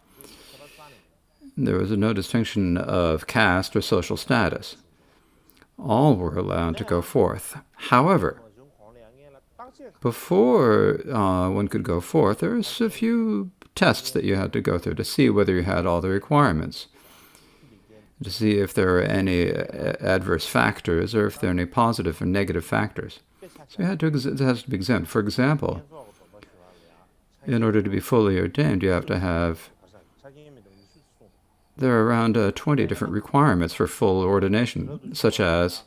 There was no distinction of caste or social status. All were allowed to go forth. However, before one could go forth, there was a few tests that you had to go through to see whether you had all the requirements, to see if there are any adverse factors or if there are any positive or negative factors. So it has to be exempt. For example, in order to be fully ordained, you have to have, there are around 20 different requirements for full ordination, such as,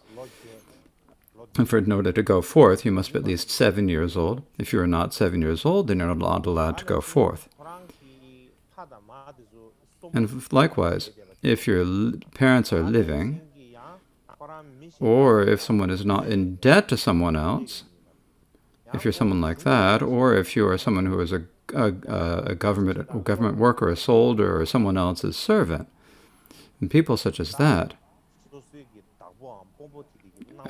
in order to go forth, you must be at least 7 years old. If you are not 7 years old, then you're not allowed to go forth. And likewise, if your parents are living, or if someone is not in debt to someone else, if you're someone like that, or if you are someone who is a government worker, a soldier, or someone else's servant, and people such as that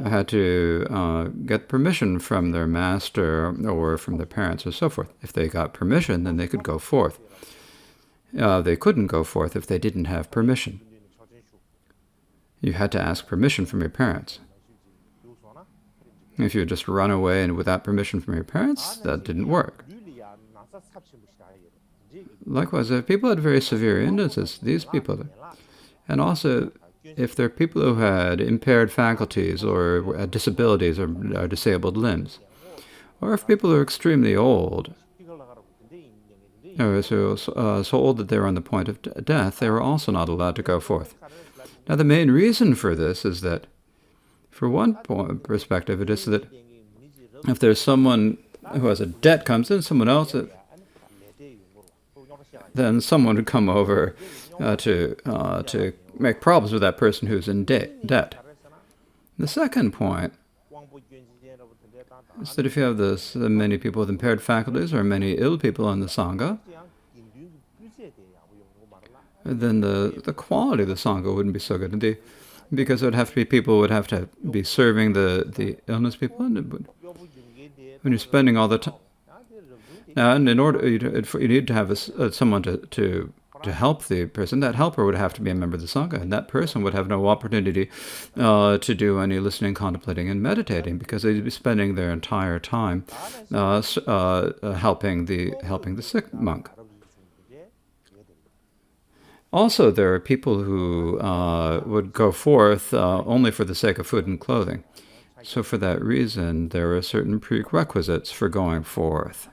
had to get permission from their master or from their parents or so forth. If they got permission, then they could go forth. They couldn't go forth if they didn't have permission. You had to ask permission from your parents. If you just run away and without permission from your parents, that didn't work. Likewise, if people had very severe illnesses, these people, and also if there are people who had impaired faculties or had disabilities or disabled limbs, or if people are extremely old, or so old that they were on the point of death, they were also not allowed to go forth. Now, the main reason for this is that, for one perspective, it is that if there's someone who has a debt comes in, someone else, then someone would come over to make problems with that person who's in debt. The second point is that if you have many people with impaired faculties or many ill people in the Sangha, then the quality of the Sangha wouldn't be so good. Because it would have to be people who would have to be serving the illness people. And when you're spending all the time, now, and in order you need to have someone to help the person. That helper would have to be a member of the Sangha, and that person would have no opportunity to do any listening, contemplating, and meditating, because they'd be spending their entire time helping the sick monk. Also, there are people who would go forth only for the sake of food and clothing. So for that reason, there are certain prerequisites for going forth.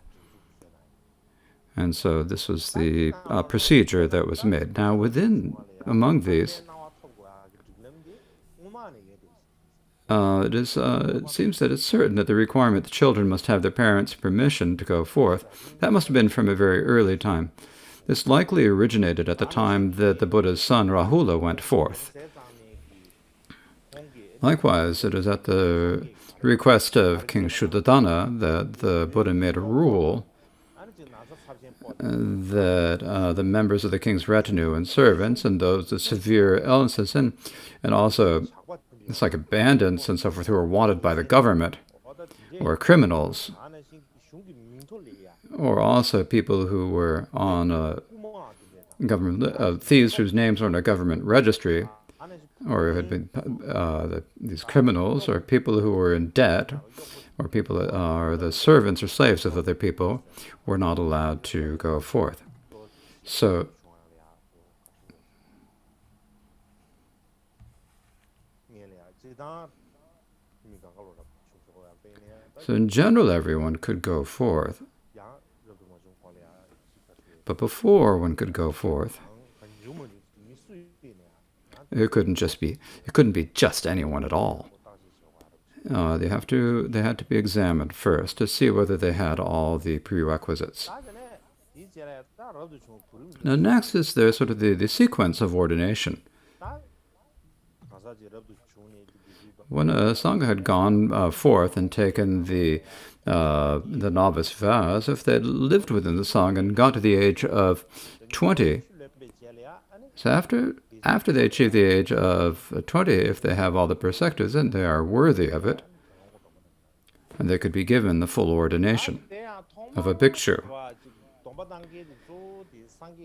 And so this was the procedure that was made. Now, among these, it seems that it's certain that the requirement that children must have their parents' permission to go forth, that must have been from a very early time. This likely originated at the time that the Buddha's son Rahula went forth. Likewise, it is at the request of King Shuddhadana that the Buddha made a rule that the members of the king's retinue and servants and those with severe illnesses and also it's like bandits and so forth who are wanted by the government or criminals, or also people who were on government thieves whose names were on a government registry, or had been these criminals, or people who were in debt, or people that are the servants or slaves of other people, were not allowed to go forth. So in general, everyone could go forth. But before one could go forth, it couldn't be just anyone at all. They had to be examined first to see whether they had all the prerequisites. Now, next is the sort of the sequence of ordination. When a Sangha had gone forth and taken the novice vows, if they lived within the Sangha and got to the age of 20, so after they achieve the age of 20, if they have all the perspectives, then they are worthy of it, and they could be given the full ordination of a bhikshu.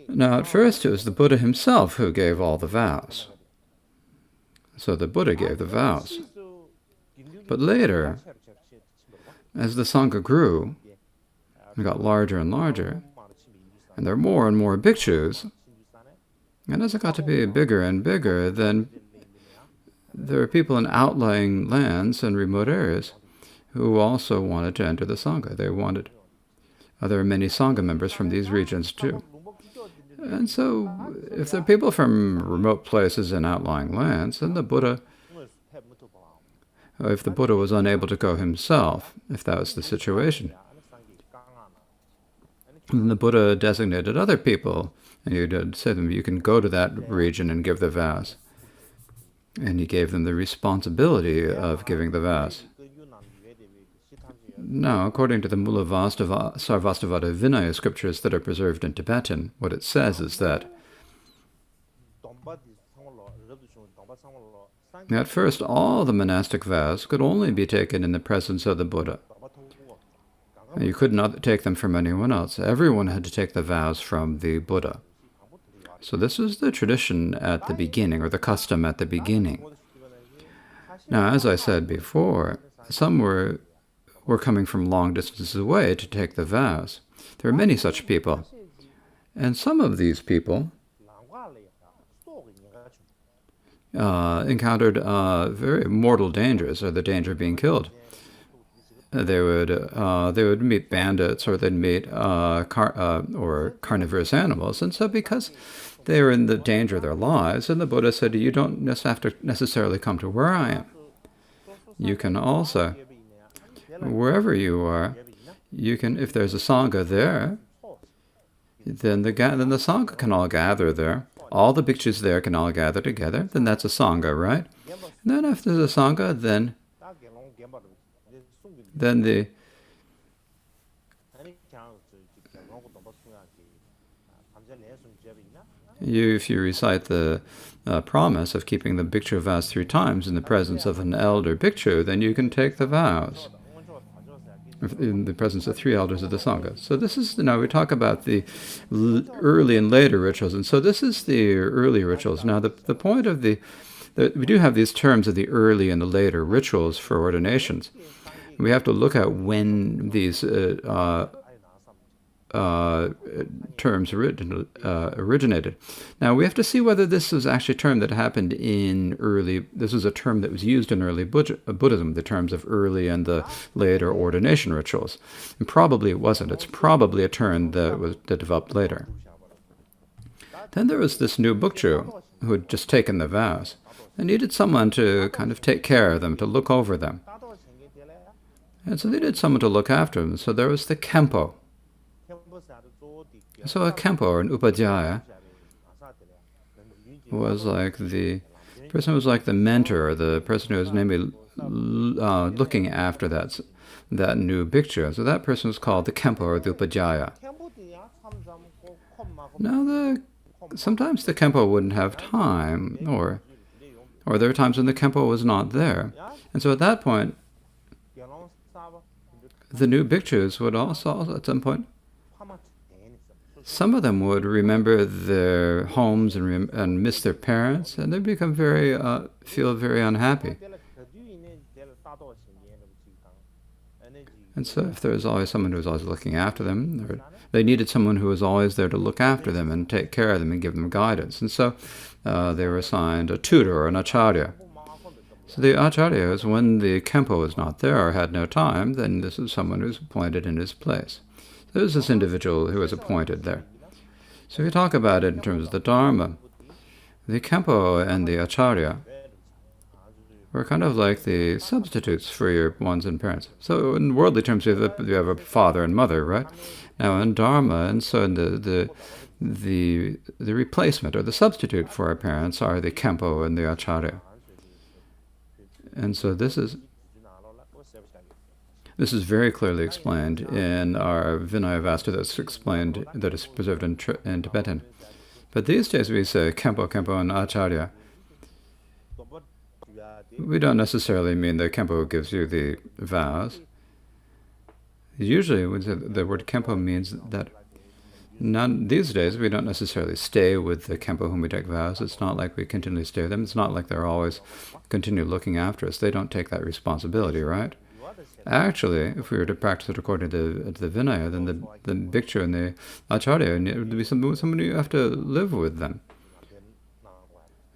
Now, at first, it was the Buddha himself who gave all the vows. So the Buddha gave the vows. But later, as the Sangha grew, it got larger and larger, and there were more and more bhikshus, and as it got to be bigger and bigger, then there were people in outlying lands and remote areas who also wanted to enter the Sangha. There were many Sangha members from these regions too. And so, if there are people from remote places and outlying lands, then if the Buddha was unable to go himself, if that was the situation, then the Buddha designated other people, and he would say to them, you can go to that region and give the vows. And he gave them the responsibility of giving the vows. Now, according to the Mula Sarvastivada Vinaya scriptures that are preserved in Tibetan, what it says is that at first all the monastic vows could only be taken in the presence of the Buddha. You could not take them from anyone else. Everyone had to take the vows from the Buddha. So this was the tradition at the beginning, or the custom at the beginning. Now, as I said before, some were coming from long distances away to take the vows. There are many such people. And some of these people encountered very mortal dangers, or the danger of being killed. They would meet bandits, or they'd meet or carnivorous animals. And so because they were in the danger of their lives, and the Buddha said, you don't have to necessarily come to where I am. You can also, wherever you are, you can, if there's a sangha there, then the sangha can all gather there. All the bhikshus there can all gather together. Then that's a sangha, right? And then if there's a sangha, then the if you recite the promise of keeping the bhikshu vows 3 times in the presence of an elder bhikshu, then you can take the vows in the presence of 3 elders of the sangha. So this is, now we talk about the early and later rituals, and so this is the early rituals. Now the point of we do have these terms of the early and the later rituals for ordinations. We have to look at when these terms originated. Now we have to see whether this was actually a term that happened in this was a term that was used in early Buddhism, the terms of early and the later ordination rituals. And probably it wasn't. It's probably a term that developed later. Then there was this new bhikshu who had just taken the vows. They needed someone to kind of take care of them, to look over them. And so they needed someone to look after them. So there was the Khenpo. So a Khenpo, or an Upadhyaya, was like the person who was like the mentor, or the person who was maybe looking after that new bhikshu. So that person was called the Khenpo, or the Upadhyaya. Now sometimes the Khenpo wouldn't have time, or there were times when the Khenpo was not there. And so at that point, the new bhikshus would also, at some point, some of them would remember their homes and miss their parents, and they become feel very unhappy. And so if there was always someone who was always looking after them, they needed someone who was always there to look after them and take care of them and give them guidance. And so they were assigned a tutor or an acharya. So the acharya is when the Khenpo was not there or had no time, then this is someone who's appointed in his place. There was this individual who was appointed there. So if you talk about it in terms of the Dharma, the Khenpo and the acharya were kind of like the substitutes for your ones and parents. So in worldly terms, you have a father and mother, right? Now in Dharma, and so in the replacement or the substitute for our parents are the Khenpo and the acharya. And so this is very clearly explained in our Vinaya Vasta that is preserved in Tibetan. But these days we say Khenpo, Khenpo, and Acharya. We don't necessarily mean the Khenpo gives you the vows. Usually the word Khenpo means that these days we don't necessarily stay with the Khenpo whom we take vows. It's not like we continually stay with them. It's not like they're always continue looking after us. They don't take that responsibility, right? Actually, if we were to practice it according to the Vinaya, then the bhikshu and the acharya would be somebody you have to live with them.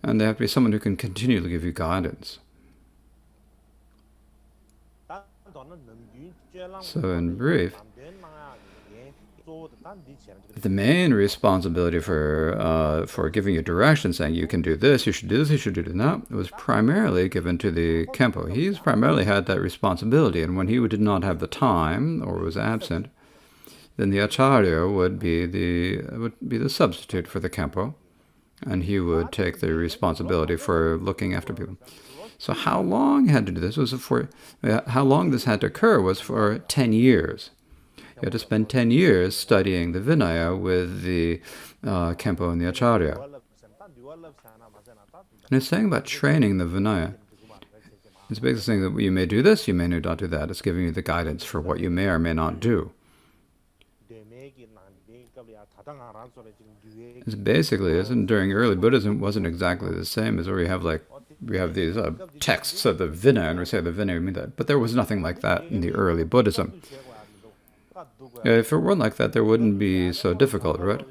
And they have to be someone who can continually give you guidance. So in brief, the main responsibility for giving you direction, saying you can do this, you should do this, you should do that, was primarily given to the Khenpo. He's primarily had that responsibility, and when he did not have the time or was absent, then the acharya would be the substitute for the Khenpo, and he would take the responsibility for looking after people. So how long he had to do this how long this had to occur was for 10 years. You had to spend 10 years studying the Vinaya with the Khenpo and the Acharya. And it's saying about training the Vinaya. It's basically saying that you may do this, you may not do that. It's giving you the guidance for what you may or may not do. It's basically, during early Buddhism, it wasn't exactly the same as where we have these texts of the Vinaya, and we say the Vinaya mean that. But there was nothing like that in the early Buddhism. If it weren't like that, there wouldn't be so difficult, right?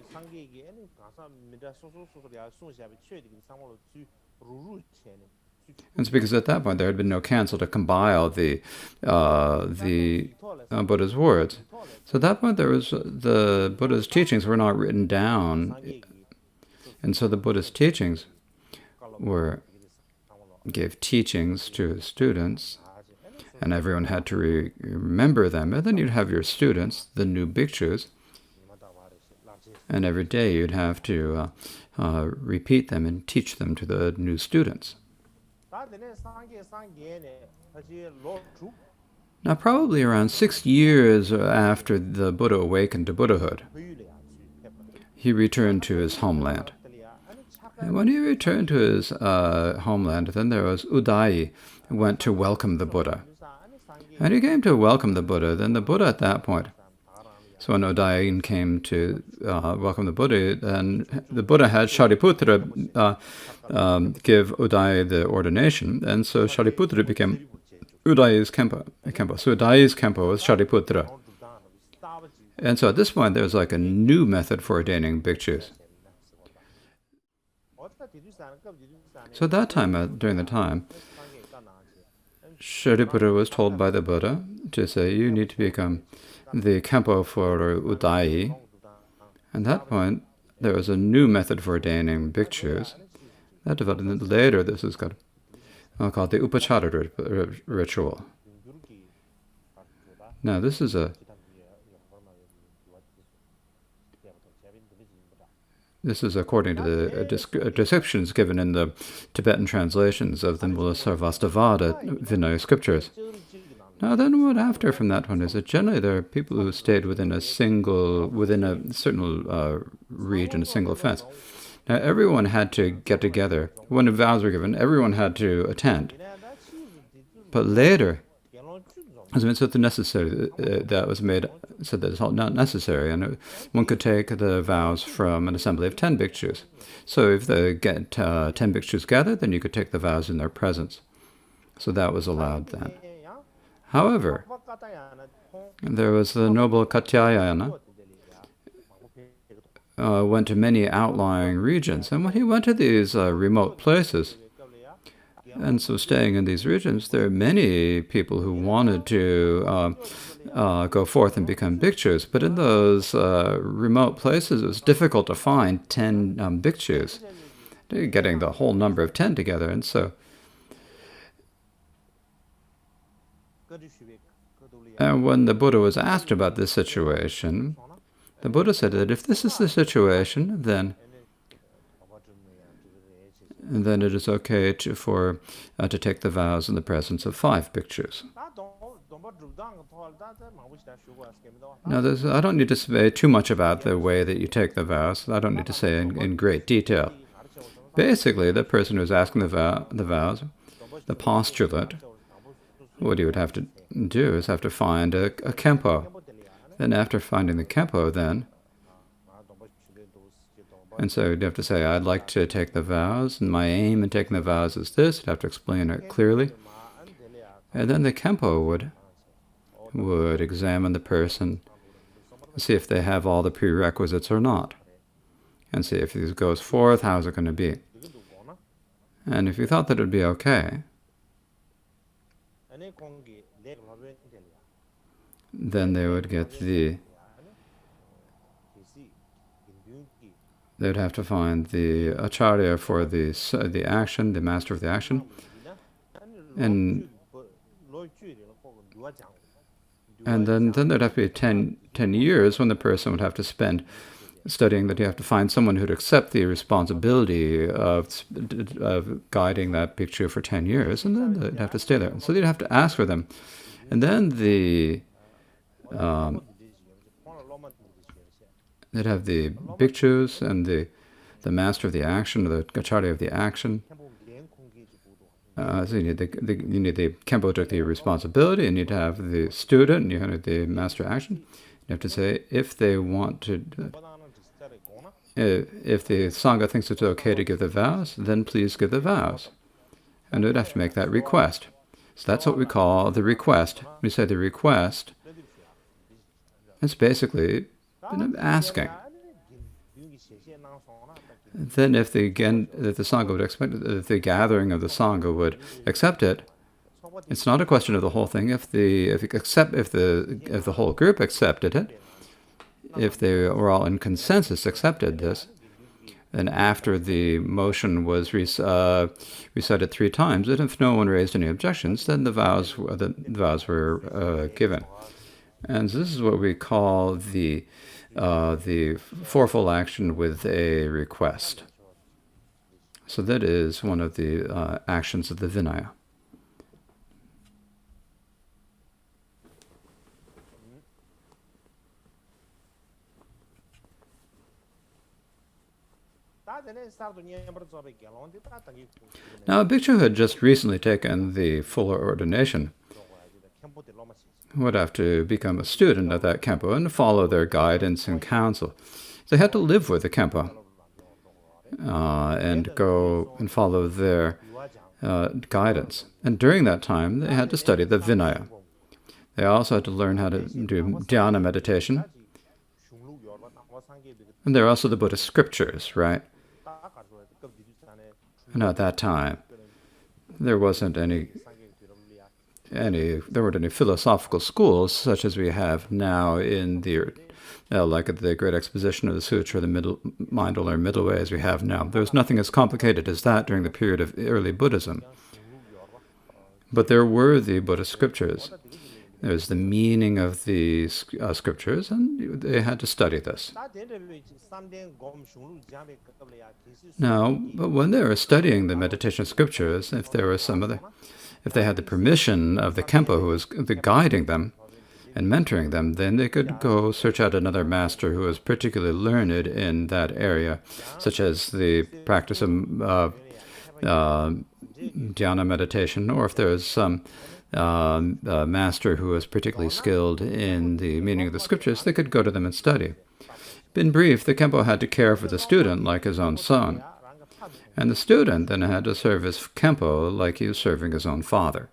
It's because at that point there had been no council to compile the Buddha's words. So at that point the Buddha's teachings were not written down, and so the Buddha's teachings gave teachings to his students, and everyone had to remember them. And then you'd have your students, the new bhikshus, and every day you'd have to repeat them and teach them to the new students. Now, probably around 6 years after the Buddha awakened to Buddhahood, he returned to his homeland. And when he returned to his homeland, then there was Udayi, who went to welcome the Buddha. And he came to welcome the Buddha. Then the Buddha at that point, so when Udayi came to welcome the Buddha, then the Buddha had Shariputra give Udayi the ordination, and so Shariputra became Udayi's Kempo. So Udayi's Kempo was Shariputra. And so at this point, there's like a new method for ordaining bhikshus. So at that time, during the time, Shariputra was told by the Buddha to say, you need to become the Kempo for Udayi. At that point, there was a new method for ordaining bhikshus. That developed later. This is called the Upachara ritual. Now, this is according to the descriptions given in the Tibetan translations of the Mulasarvastivada Vinaya scriptures. Now, then what after from that one is that generally there are people who stayed within a certain region, a single fence. Now, everyone had to get together. When the vows were given, everyone had to attend. But later, as it's so necessary, that was made, said that it's not necessary, and one could take the vows from an assembly of 10 bhikshus. So if they get 10 bhikshus gathered, then you could take the vows in their presence. So that was allowed then. However, there was the noble Katyayana, went to many outlying regions. And when he went to these remote places, and so staying in these regions, there are many people who wanted to go forth and become bhikshus. But in those remote places, it was difficult to find 10 bhikshus, getting the whole number of 10 together. And so, and when the Buddha was asked about this situation, the Buddha said that if this is the situation, then it is okay to take the vows in the presence of 5 bhikshus. Now, I don't need to say too much about the way that you take the vows. I don't need to say in great detail. Basically, the person who's asking the vows, the postulate, what he would have to do is have to find a Kempo. Then after finding the Kempo, and so you'd have to say, I'd like to take the vows, and my aim in taking the vows is this. You'd have to explain it clearly. And then the Kempo would examine the person, see if they have all the prerequisites or not, and see if this goes forth, how's it going to be. And if you thought that it would be okay, then they would get they'd have to find the acharya for the action, the master of the action, and then there'd have to be 10 years when the person would have to spend studying, that you have to find someone who'd accept the responsibility of guiding that bhikshu for 10 years, and then they'd have to stay there. So they'd have to ask for them. And then they'd have the bhikshus and the master of the action, the acharya of the action. So you need the Kempo took the responsibility, and you'd have the student, and you have the master of action. You have to say, if they want to, if the Sangha thinks it's okay to give the vows, then please give the vows. And we'd have to make that request. So that's what we call the request. When we say the request, it's basically asking. Then if the Sangha would expect it, if the gathering of the Sangha would accept it, it's not a question of the whole thing. If the whole group accepted it, if they were all in consensus accepted this, And after the motion was recited 3 times, and if no one raised any objections, then the vows were given. And this is what we call the fourfold action with a request. So that is one of the actions of the Vinaya. Now, a bhikshu had just recently taken the full ordination would have to become a student of that Khenpo and follow their guidance and counsel. They had to live with the Khenpo and go and follow their guidance. And during that time, they had to study the Vinaya. They also had to learn how to do dhyana meditation. And there are also the Buddhist scriptures, right? And at that time, there weren't any philosophical schools such as we have now in the like the Great Exposition of the Sutra, the Mind-only or Middle Way as we have now. There was nothing as complicated as that during the period of early Buddhism. But there were the Buddhist scriptures. There was the meaning of the scriptures, and they had to study this. Now, but when they were studying the meditation scriptures, if they had the permission of the Khenpo who was guiding them and mentoring them, then they could go search out another master who was particularly learned in that area, such as the practice of dhyana meditation, or if there was some master who was particularly skilled in the meaning of the scriptures, they could go to them and study. In brief, the Khenpo had to care for the student like his own son. And the student then had to serve his Khenpo like he was serving his own father.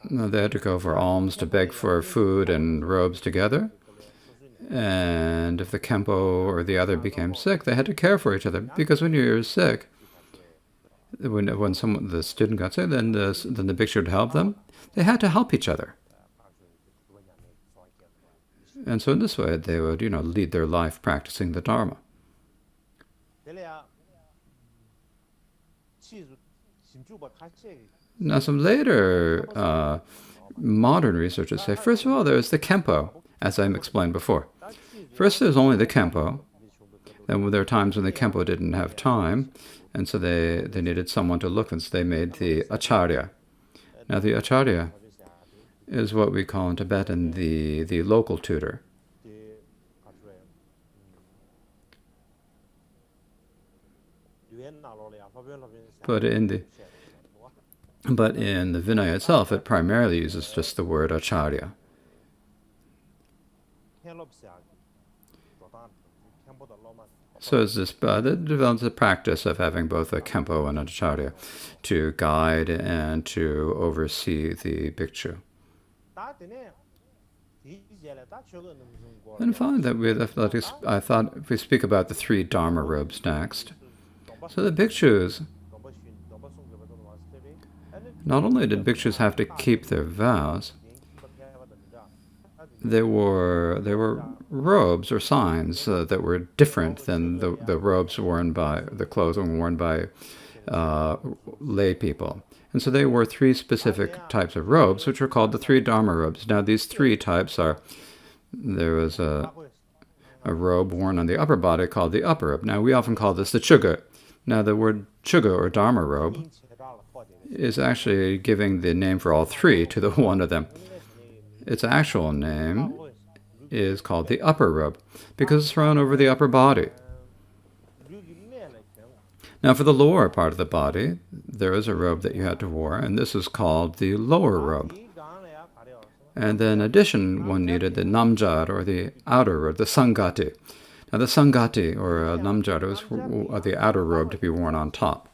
Now, they had to go for alms, to beg for food and robes together. And if the Khenpo or the other became sick, they had to care for each other. Because when you're sick, when the student got sick, then the bhikshu would help them. They had to help each other. And so in this way, they would, lead their life practicing the Dharma. Now, some later modern researchers say, first of all, there's the Khenpo, as I explained before. First, there's only the Khenpo. Then there are times when the Khenpo didn't have time, and so they needed someone to look, and so they made the Acharya. Now, the Acharya is what we call in Tibetan the local tutor. But in the Vinaya itself, it primarily uses just the word Acharya. So it's this that develops a practice of having both a Khenpo and an Acharya to guide and to oversee the bhikshu. And find that I thought if we speak about the 3 Dharma robes next. So the bhikshus, not only did bhikshus have to keep their vows, there were robes or signs that were different than the robes worn by, the clothing worn by lay people. And so they wore 3 specific types of robes, which were called the 3 Dharma robes. Now these 3 types are, there was a robe worn on the upper body called the upper robe. Now we often call this the Chugga. Now the word Chugga or Dharma robe is actually giving the name for all 3 to the one of them. Its actual name is called the upper robe because it's thrown over the upper body. Now for the lower part of the body, there is a robe that you had to wear, and this is called the lower robe. And then in addition, one needed the namjar, or the outer robe, the sangati. Now the sangati, or namjar, was the outer robe to be worn on top.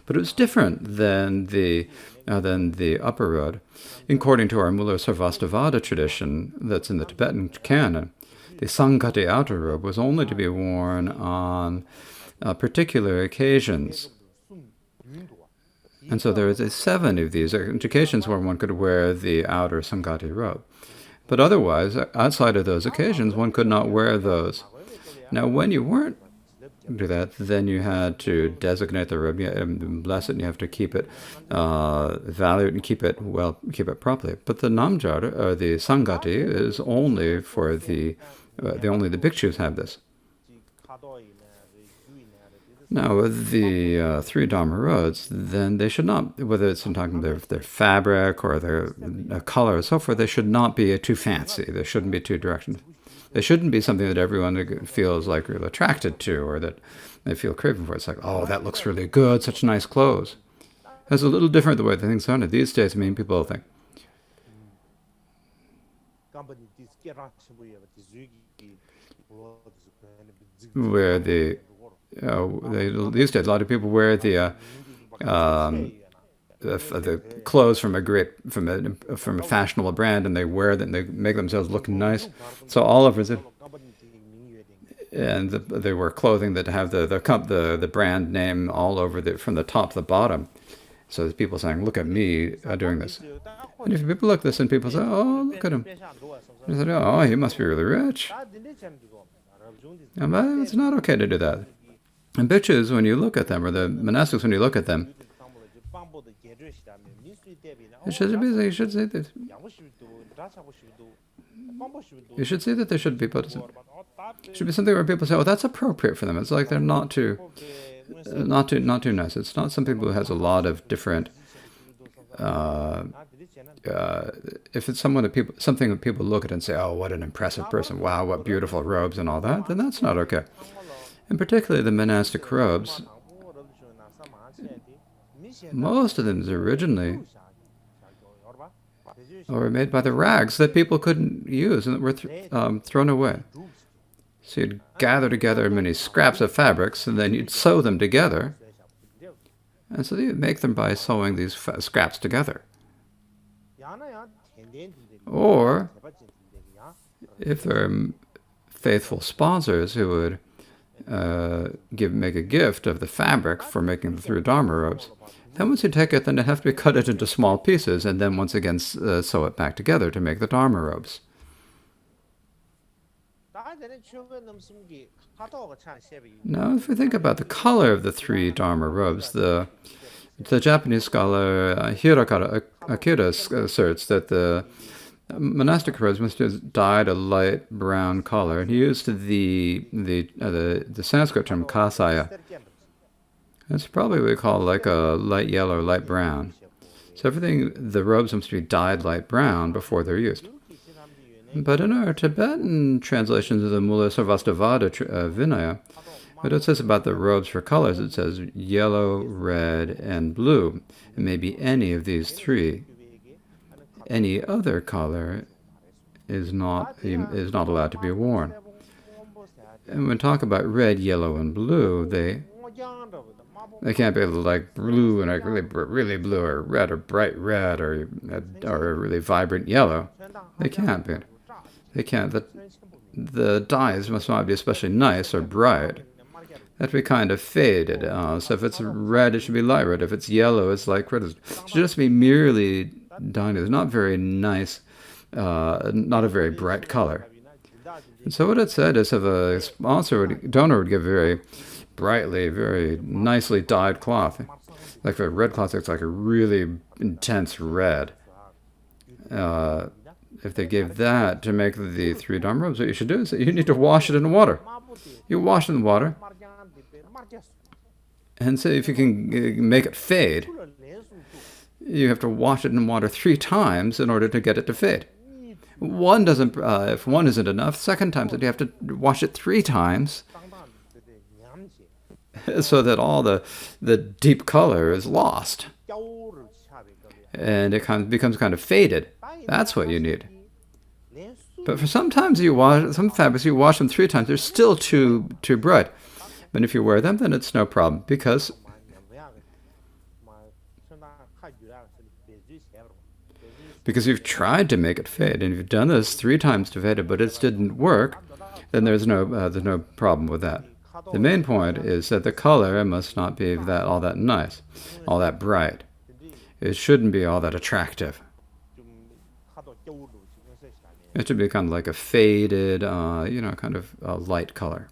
But it was different than the upper robe. According to our Mula Sarvastivada tradition that's in the Tibetan canon, the sangati outer robe was only to be worn on particular occasions. And so there is 7 of these occasions where one could wear the outer sangati robe. But otherwise, outside of those occasions, one could not wear those. Now, when you weren't do that, then you had to designate the robe, bless it, and you have to keep it valued and keep it properly. But the namjar, or the sangati, is only for the only the bhikshus have this. Now, with the three dharma roads, then they should not, whether it's in talking about their fabric or their color or so forth, they should not be too fancy. They shouldn't be too directional. They shouldn't be something that everyone feels like really attracted to or that they feel craving for. It's like, oh, that looks really good, such nice clothes. It's a little different the way the things sounded. These days, I mean, people think, where these days, a lot of people wear the clothes from a fashionable brand, and they wear them, and they make themselves look nice. So all over it, and they wear clothing that have the brand name all over from the top to the bottom. So there's people saying, "Look at me doing this." And if people look at this, and people say, "Oh, look at him," they say, "Oh, he must be really rich." And it's not okay to do that. And bhikshus, when you look at them, or the monastics, when you look at them, you should say that. You should say that there should be should be something where people say, "Oh, that's appropriate for them." It's like they're not too nice. It's not something who has a lot of different. If it's something that people look at and say, "Oh, what an impressive person! Wow, what beautiful robes and all that," then that's not okay. And particularly the monastic robes, most of them originally were made by the rags that people couldn't use and that were thrown away. So you'd gather together many scraps of fabrics, and then you'd sew them together. And so you'd make them by sewing these scraps together. Or, if there are faithful sponsors who would make a gift of the fabric for making the three dharma robes, then once you take it, then it has to be cut it into small pieces, and then once again sew it back together to make the dharma robes. Now, if we think about the color of the three dharma robes, the Japanese scholar Hirakara Akira asserts that the monastic robes must have dyed a light brown color, and he used the Sanskrit term kasaya. That's probably what we call like a light yellow or light brown. So the robes must be dyed light brown before they're used. But in our Tibetan translations of the Mula Sarvastivada Vinaya, what it says about the robes for colors, it says yellow, red, and blue. It may be any of these three. Any other color is not allowed to be worn. And when we talk about red, yellow, and blue, they can't be like blue and like really blue, or red, or bright red, or really vibrant yellow. They can't be. They can't. The dyes must not be especially nice or bright. They have to be kind of faded. So if it's red, it should be light red. If it's yellow, it's like red. It should just be merely dyed. It's not very nice, not a very bright color. And so what it said is, if a donor would give very brightly, very nicely dyed cloth, like a red cloth, it's like a really intense red. If they gave that to make the three dharma robes, what you should do is you need to wash it in water. You wash it in water, and so if you can make it fade, you have to wash it in water 3 times in order to get it to fade. If one isn't enough, second time, so you have to wash it 3 times so that all the deep color is lost. And it becomes kind of faded. That's what you need. But for some fabrics you wash them 3 times, they're still too bright. But if you wear them, then it's no problem, because you've tried to make it fade, and you've done this 3 times to fade it, but it didn't work, then there's no problem with that. The main point is that the color must not be all that nice, all that bright. It shouldn't be all that attractive. It should be kind of like a faded, kind of light color.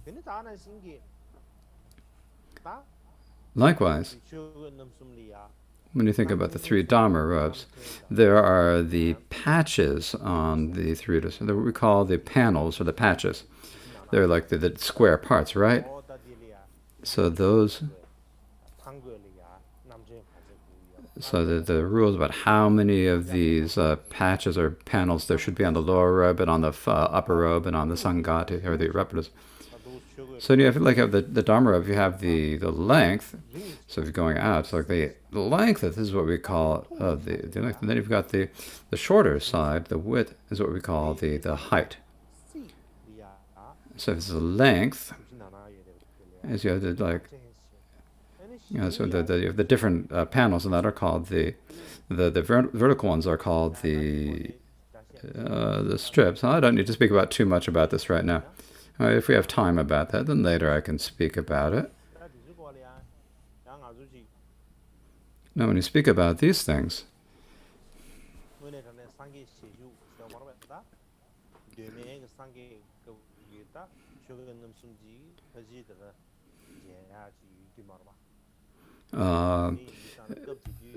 근데 다는 신기 다 Likewise, 주는 넘숨리야 when you think about the three Dharma robes, there are the patches on the three, what we call the panels or the patches. They're like the square parts, right? So those, so the rules about how many of these patches or panels there should be on the lower robe and on the upper robe and on the Sangati or the Repadas. So you have like the Dharma robe, you have the length. So if you're going out, so like the length, this is what we call the length. And then you've got the shorter side, the width is what we call the height. So if it's the length, as you have the so you have the different panels, and that are called the vertical ones are called the strips. I don't need to speak about too much about this right now. If we have time about that, then later I can speak about it. Now, when you speak about these things,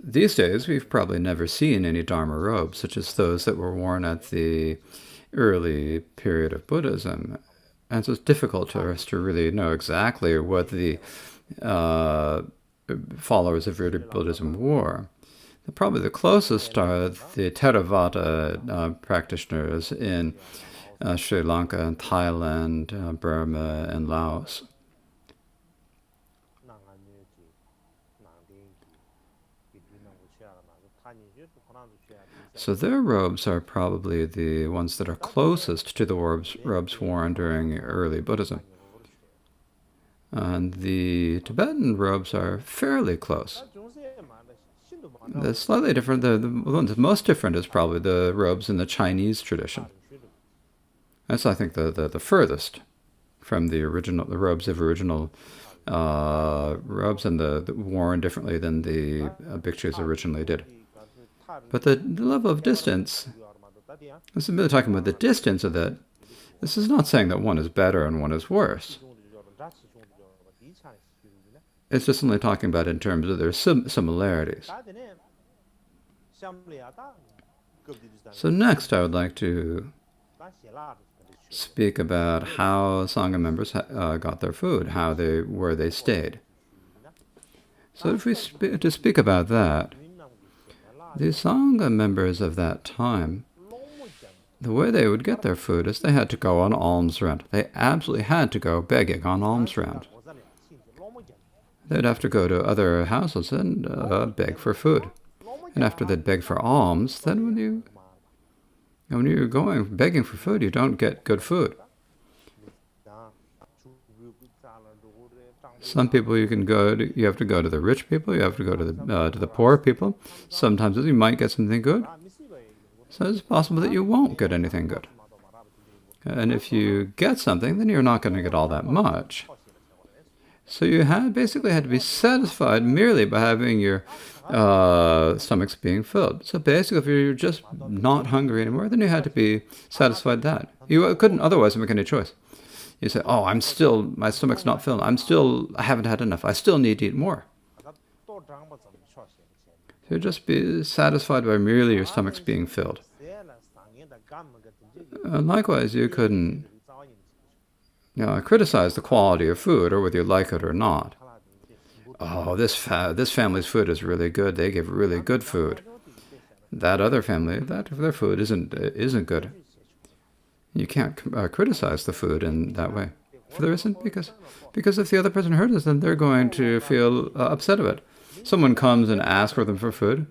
these days we've probably never seen any Dharma robes such as those that were worn at the early period of Buddhism. And so it's difficult for us to really know exactly what the followers of early Buddhism wore. Probably the closest are the Theravada practitioners in Sri Lanka and Thailand, Burma, and Laos. So their robes are probably the ones that are closest to the robes worn during early Buddhism. And the Tibetan robes are fairly close. They're slightly different. The one that's most different is probably the robes in the Chinese tradition. That's, I think, the furthest from the robes of original robes, and the worn differently than the bhikshus originally did. But the level of distance, this is really talking about the distance of that. This is not saying that one is better and one is worse. It's just only talking about in terms of their similarities. So next I would like to speak about how Sangha members got their food, where they stayed. So if we speak about that, the Sangha members of that time, the way they would get their food is they had to go on alms round. They absolutely had to go begging on alms round. They'd have to go to other houses and beg for food. And after they'd beg for alms, then when you're going begging for food, you don't get good food. Some people you have to go to the rich people, you have to go to the poor people. Sometimes you might get something good. So it's possible that you won't get anything good. And if you get something, then you're not going to get all that much. So you basically had to be satisfied merely by having your stomachs being filled. So basically, if you're just not hungry anymore, then you had to be satisfied that. You couldn't otherwise make any choice. You say, oh, my stomach's not filled. I haven't had enough. I still need to eat more. So you just be satisfied by merely your stomachs being filled. And likewise, you couldn't criticize the quality of food or whether you like it or not. Oh, this family's food is really good. They give really good food. That other family, their food isn't good. You can't criticize the food in that way. For the reason, because if the other person heard this, then they're going to feel upset about it. Someone comes and asks for them for food,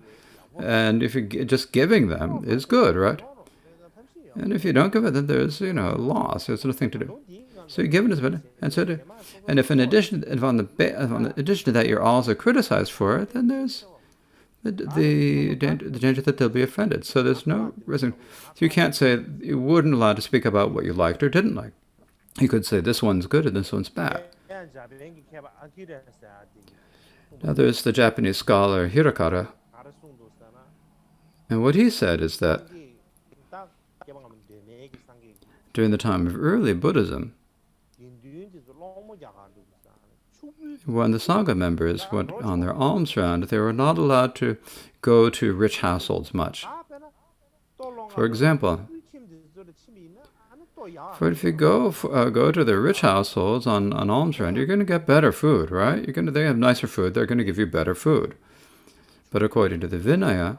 and if you just giving them is good, right? And if you don't give it, then there's a loss. There's nothing to do. So you give it as better, and if in addition to that you're also criticized for it, then there's the danger that they'll be offended. So there's no reason. So you can't say you weren't allowed to speak about what you liked or didn't like. You could say this one's good and this one's bad. Now there's the Japanese scholar Hirakara, and what he said is that 개방하면 되네 그 상계 During the time of early Buddhism, 인도인지도 너무 작아도 when the Sangha members went on their alms round, they were not allowed to go to rich households much. For example, if you go to the rich households on alms round, you're going to get better food, right? They have nicer food. They're going to give you better food. But according to the Vinaya,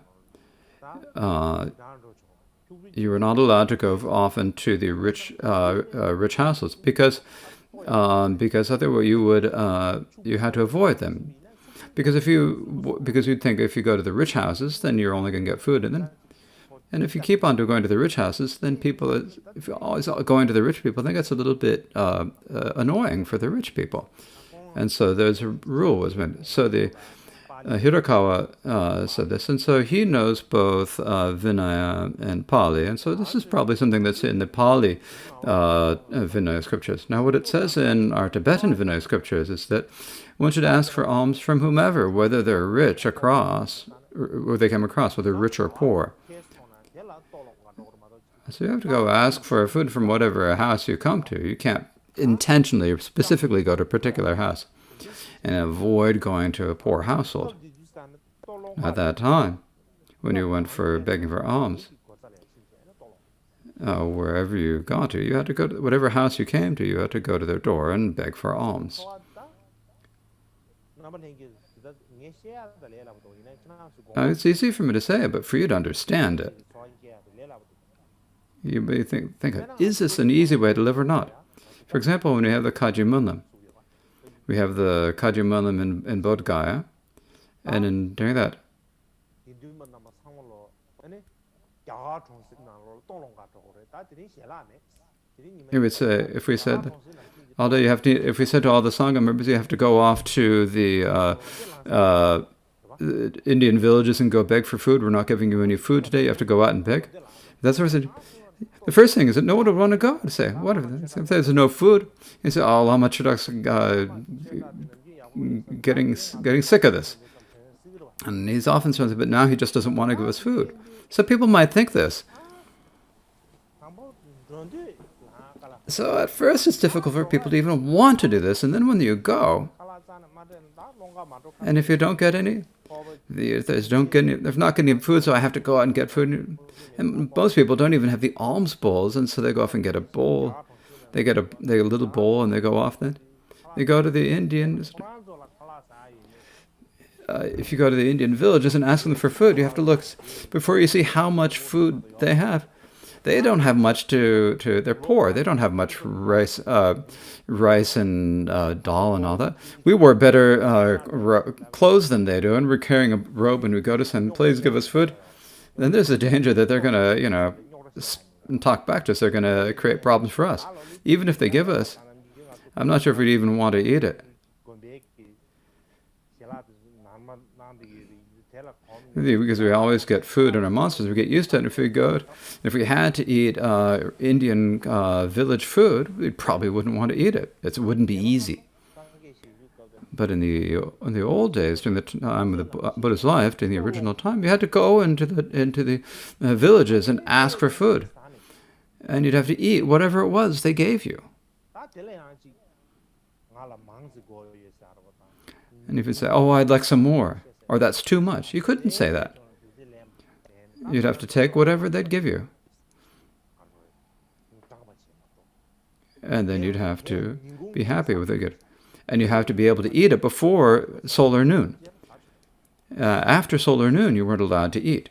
you were not allowed to go often to the rich households because otherwise you had to avoid them. Because you'd think if you go to the rich houses, then you're only going to get food, and if you keep on going to the rich houses, then if you're always going to the rich people, then it gets a little bit annoying for the rich people. And so there's a rule was made. So the Hirakawa said this, and so he knows both Vinaya and Pali, and so this is probably something that's in the Pali Vinaya scriptures. Now, what it says in our Tibetan Vinaya scriptures is that one should ask for alms from whomever, whether they're rich across, or they come across, whether rich or poor. So you have to go ask for food from whatever house you come to. You can't intentionally or specifically go to a particular house and avoid going to a poor household. At that time, when you went for begging for alms, wherever you got to, you had to go to whatever house you came to, you had to go to their door and beg for alms. It's easy for me to say, but for you to understand it, you may think, is this an easy way to live or not? For example, when we have the Kaji Munlam, we have the Kaji Munlam in Bodh Gaya, and during that, if we said, although if we said to all the Sangha members, you have to go off to the Indian villages and go beg for food. We're not giving you any food today. You have to go out and beg. That's what I said. The first thing is that no one would want to go to say, what if there's no food? You say, oh, Lama Chodak's getting sick of this. And he's often saying, but now he just doesn't want to give us food. So people might think this. So at first it's difficult for people to even want to do this. And then when you go, and if you don't get any, they're not getting food, so I have to go out and get food. And most people don't even have the alms bowls, and so they go off and get a bowl. They get a little bowl, and they go off then. They go to the Indians. If you go to the Indian villages and ask them for food, you have to look before you see how much food they have. They don't have much they're poor. They don't have much rice and dal and all that. We wear better clothes than they do, and we're carrying a robe and we go to some, please give us food. Then there's a danger that they're going to, talk back to us. They're going to create problems for us. Even if they give us, I'm not sure if we'd even want to eat it. Because we always get food in our monsters, we get used to it. And if we had to eat Indian village food, we probably wouldn't want to eat it. It wouldn't be easy. But in the old days, during the time of the Buddha's life, during the original time, you had to go into the villages and ask for food, and you'd have to eat whatever it was they gave you. And if you say, "Oh, I'd like some more," or "That's too much," you couldn't say that. You'd have to take whatever they'd give you, and then you'd have to be happy with it. And you have to be able to eat it before solar noon. After solar noon, you weren't allowed to eat.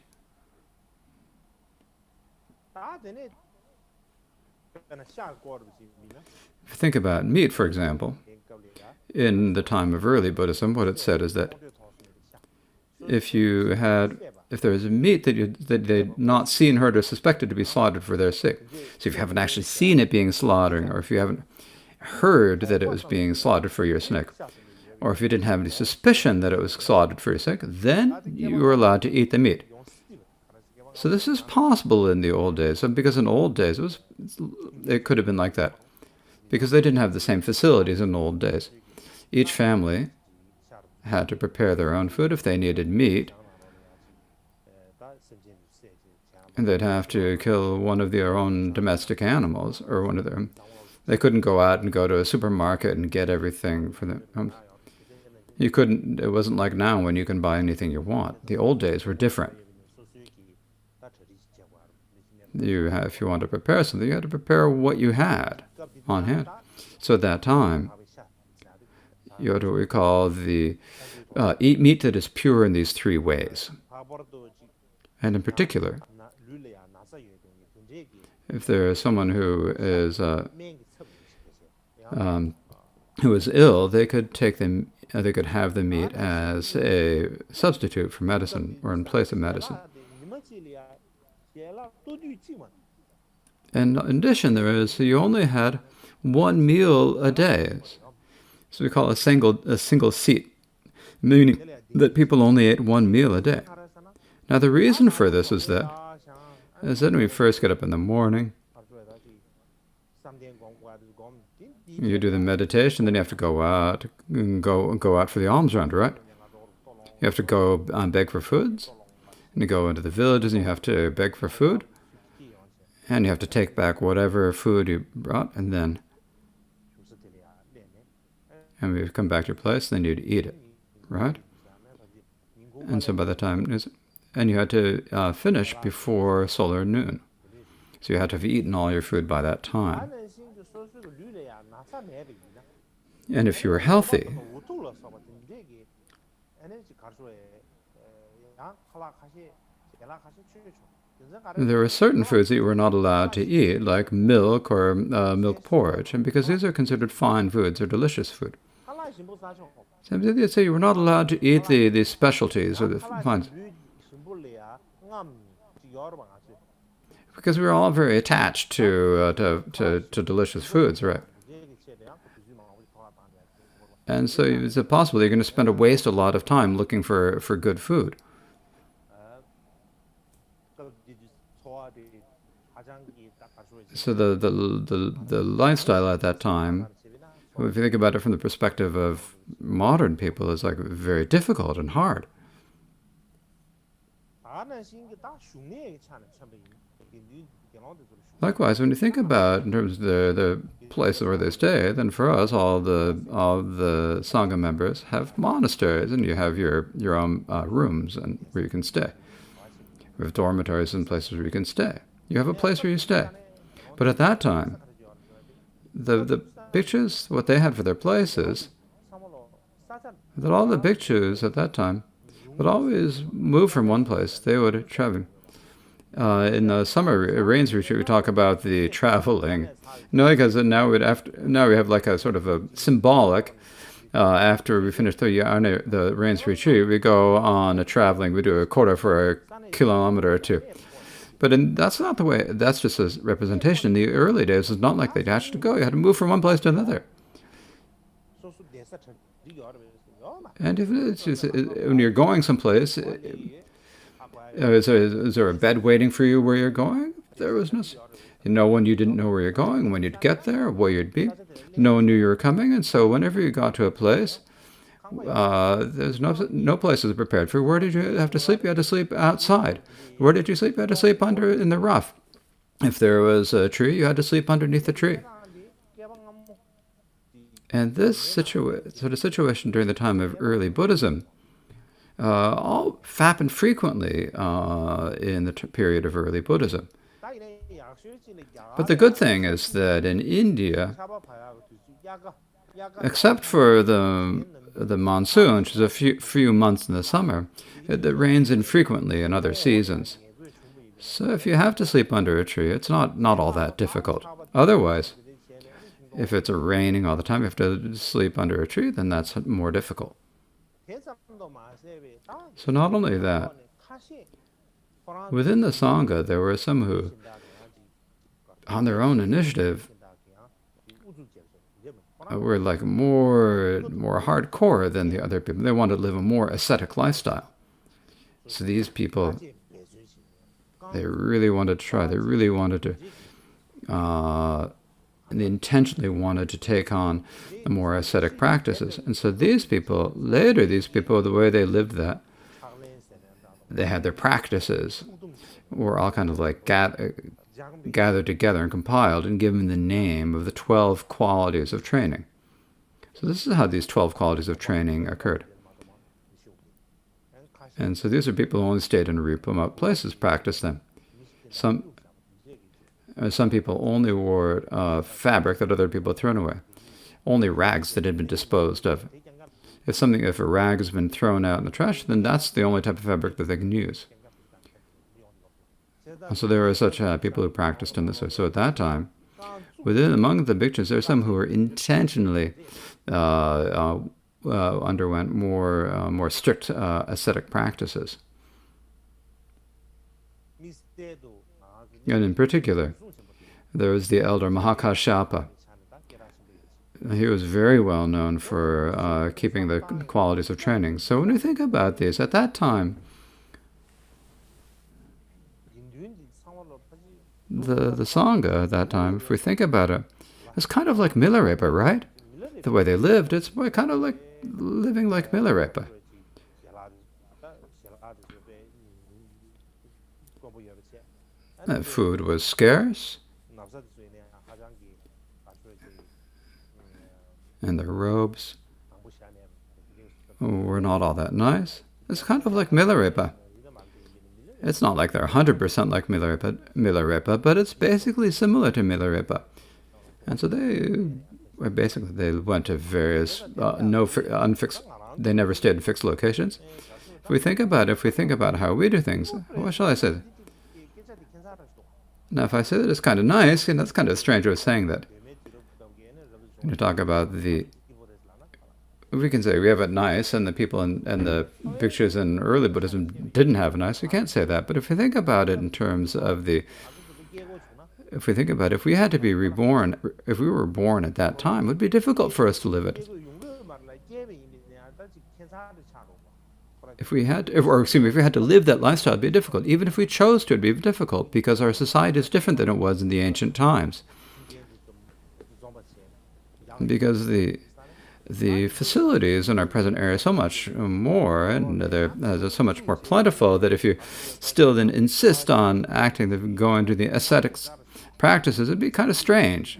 Think about meat, for example. In the time of early Buddhism, what it said is that if there was a meat that they'd not seen, heard, or suspected to be slaughtered for their sake, so if you haven't actually seen it being slaughtered, or if you haven't heard that it was being slaughtered for your sake, or if you didn't have any suspicion that it was slaughtered for your sake, then you were allowed to eat the meat. So this is possible in the old days, because in old days it could have been like that, because they didn't have the same facilities in old days. Each family had to prepare their own food if they needed meat. and they'd have to kill one of their own domestic animals, or one of their. They couldn't go out and go to a supermarket and get everything for them. You couldn't. It wasn't like now when you can buy anything you want. The old days were different. If you want to prepare something, you had to prepare what you had on hand. So at that time, you had what we call the eat meat that is pure in these three ways. And in particular, if there is someone who is ill, they could take them. They could have the meat as a substitute for medicine or in place of medicine. And in addition, you only had one meal a day. So we call it a single seat, meaning that people only ate one meal a day. Now the reason for this is that when we first get up in the morning, you do the meditation, then you have to go out for the alms round, right? You have to go and beg for foods, and you go into the villages and you have to beg for food, and you have to take back whatever food you brought, and you come back to your place, then you'd eat it, right? And so by the time, and you had to finish before solar noon. So you had to have eaten all your food by that time. And if you were healthy, there were certain foods that you were not allowed to eat, like milk or milk porridge, and because these are considered fine foods or delicious food. So you were not allowed to eat the specialties or the fines. Because we were all very attached to delicious foods, right? And so is it possible you're going to waste a lot of time looking for good food? So the lifestyle at that time, if you think about it from the perspective of modern people, is like very difficult and hard. Likewise, when you think about in terms of the place where they stay, then for us, all the Sangha members have monasteries, and you have your own rooms and where you can stay. We have dormitories and places where you can stay. You have a place where you stay. But at that time, the bhikshus, what they had for their places, that all the bhikshus at that time would always move from one place. They would travel. In the summer rains retreat, we talk about the traveling. Because now we have like a sort of a symbolic. After we finish the rains retreat, we go on a traveling. We do a quota for a kilometer or two. But that's not the way. That's just a representation. In the early days, it's not like they had to go. You had to move from one place to another. And if it's just, when you're going someplace, is there a bed waiting for you where you're going? There was no one. You didn't know where you're going, when you'd get there, where you'd be. No one knew you were coming, and so whenever you got to a place, there's no places prepared for you. Where did you have to sleep? You had to sleep outside. Where did you sleep? You had to sleep in the rough. If there was a tree, you had to sleep underneath the tree. And this sort of situation during the time of early Buddhism all happened frequently in the period of early Buddhism. But the good thing is that in India, except for the monsoon, which is a few months in the summer, it rains infrequently in other seasons. So if you have to sleep under a tree, it's not all that difficult. Otherwise, if it's raining all the time, you have to sleep under a tree, then that's more difficult. So not only that, within the Sangha, there were some who, on their own initiative, were like more hardcore than the other people. They wanted to live a more ascetic lifestyle. So these people, they really wanted to try. They really wanted to, and they intentionally wanted to take on the more ascetic practices. And so these people, the way they lived that, they had their practices. were all kind of like 작은 gathered together and compiled and given the name of the 12 qualities of training. So this is how these 12 qualities of training occurred. And so these are people who only stayed in remote places, practiced them. Some people only wore fabric that other people had thrown away, only rags that had been disposed of. If a rag has been thrown out in the trash, then that's the only type of fabric that they can use. And so there were such people who practiced in this way. So at that time, among the bhikkhus, there were some who were intentionally underwent more strict ascetic practices. And in particular, there was the elder Mahakashapa. He was very well known for keeping the qualities of training. So when we think about these, at that time, the Sangha at that time, if we think about it, it's kind of like Milarepa, right? The way they lived, it's kind of like living like Milarepa. Food was scarce, and their robes were not all that nice. It's kind of like Milarepa. It's not like they're 100% like Milarepa, but it's basically similar to Milarepa. And so they went to various they never stayed in fixed locations. If we think about how we do things, what shall I say? Now, if I say that it's kind of nice, that's kind of a strange way of saying that. When you talk about we can say we have it nice, and the people and the bhikshus in early Buddhism didn't have it nice. We can't say that. But if we think about it in terms of if we had to be reborn, if we were born at that time, it would be difficult for us to live it. If we had to live that lifestyle, it'd be difficult. Even if we chose to, it'd be difficult because our society is different than it was in the ancient times. Because the facilities in our present area are so much more, and they're so much more plentiful, that if you still then insist on going to the ascetics practices, it'd be kind of strange.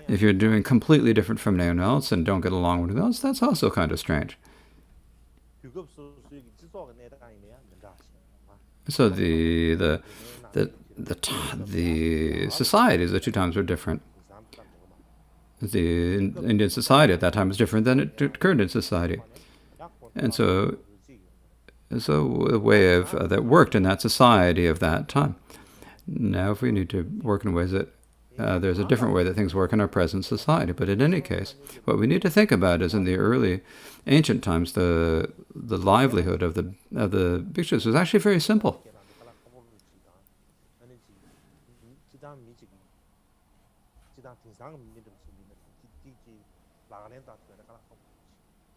If you're doing completely different from anyone else and don't get along with anyone else, that's also kind of strange. So the societies at two times were different. The Indian society at that time was different than it current society, and so a way that worked in that society of that time. Now, if we need to work in ways that there's a different way that things work in our present society, but in any case, what we need to think about is in the early ancient times, the livelihood of the bhikshus was actually very simple.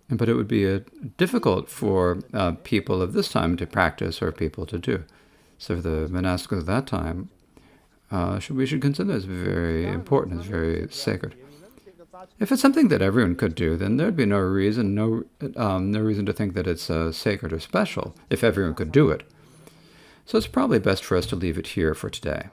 But it would be difficult for people of this time to practice or people to do. So for the monastics of that time, we should consider as very important, as very sacred. If it's something that everyone could do, then there'd be no reason to think that it's sacred or special if everyone could do it. So it's probably best for us to leave it here for today.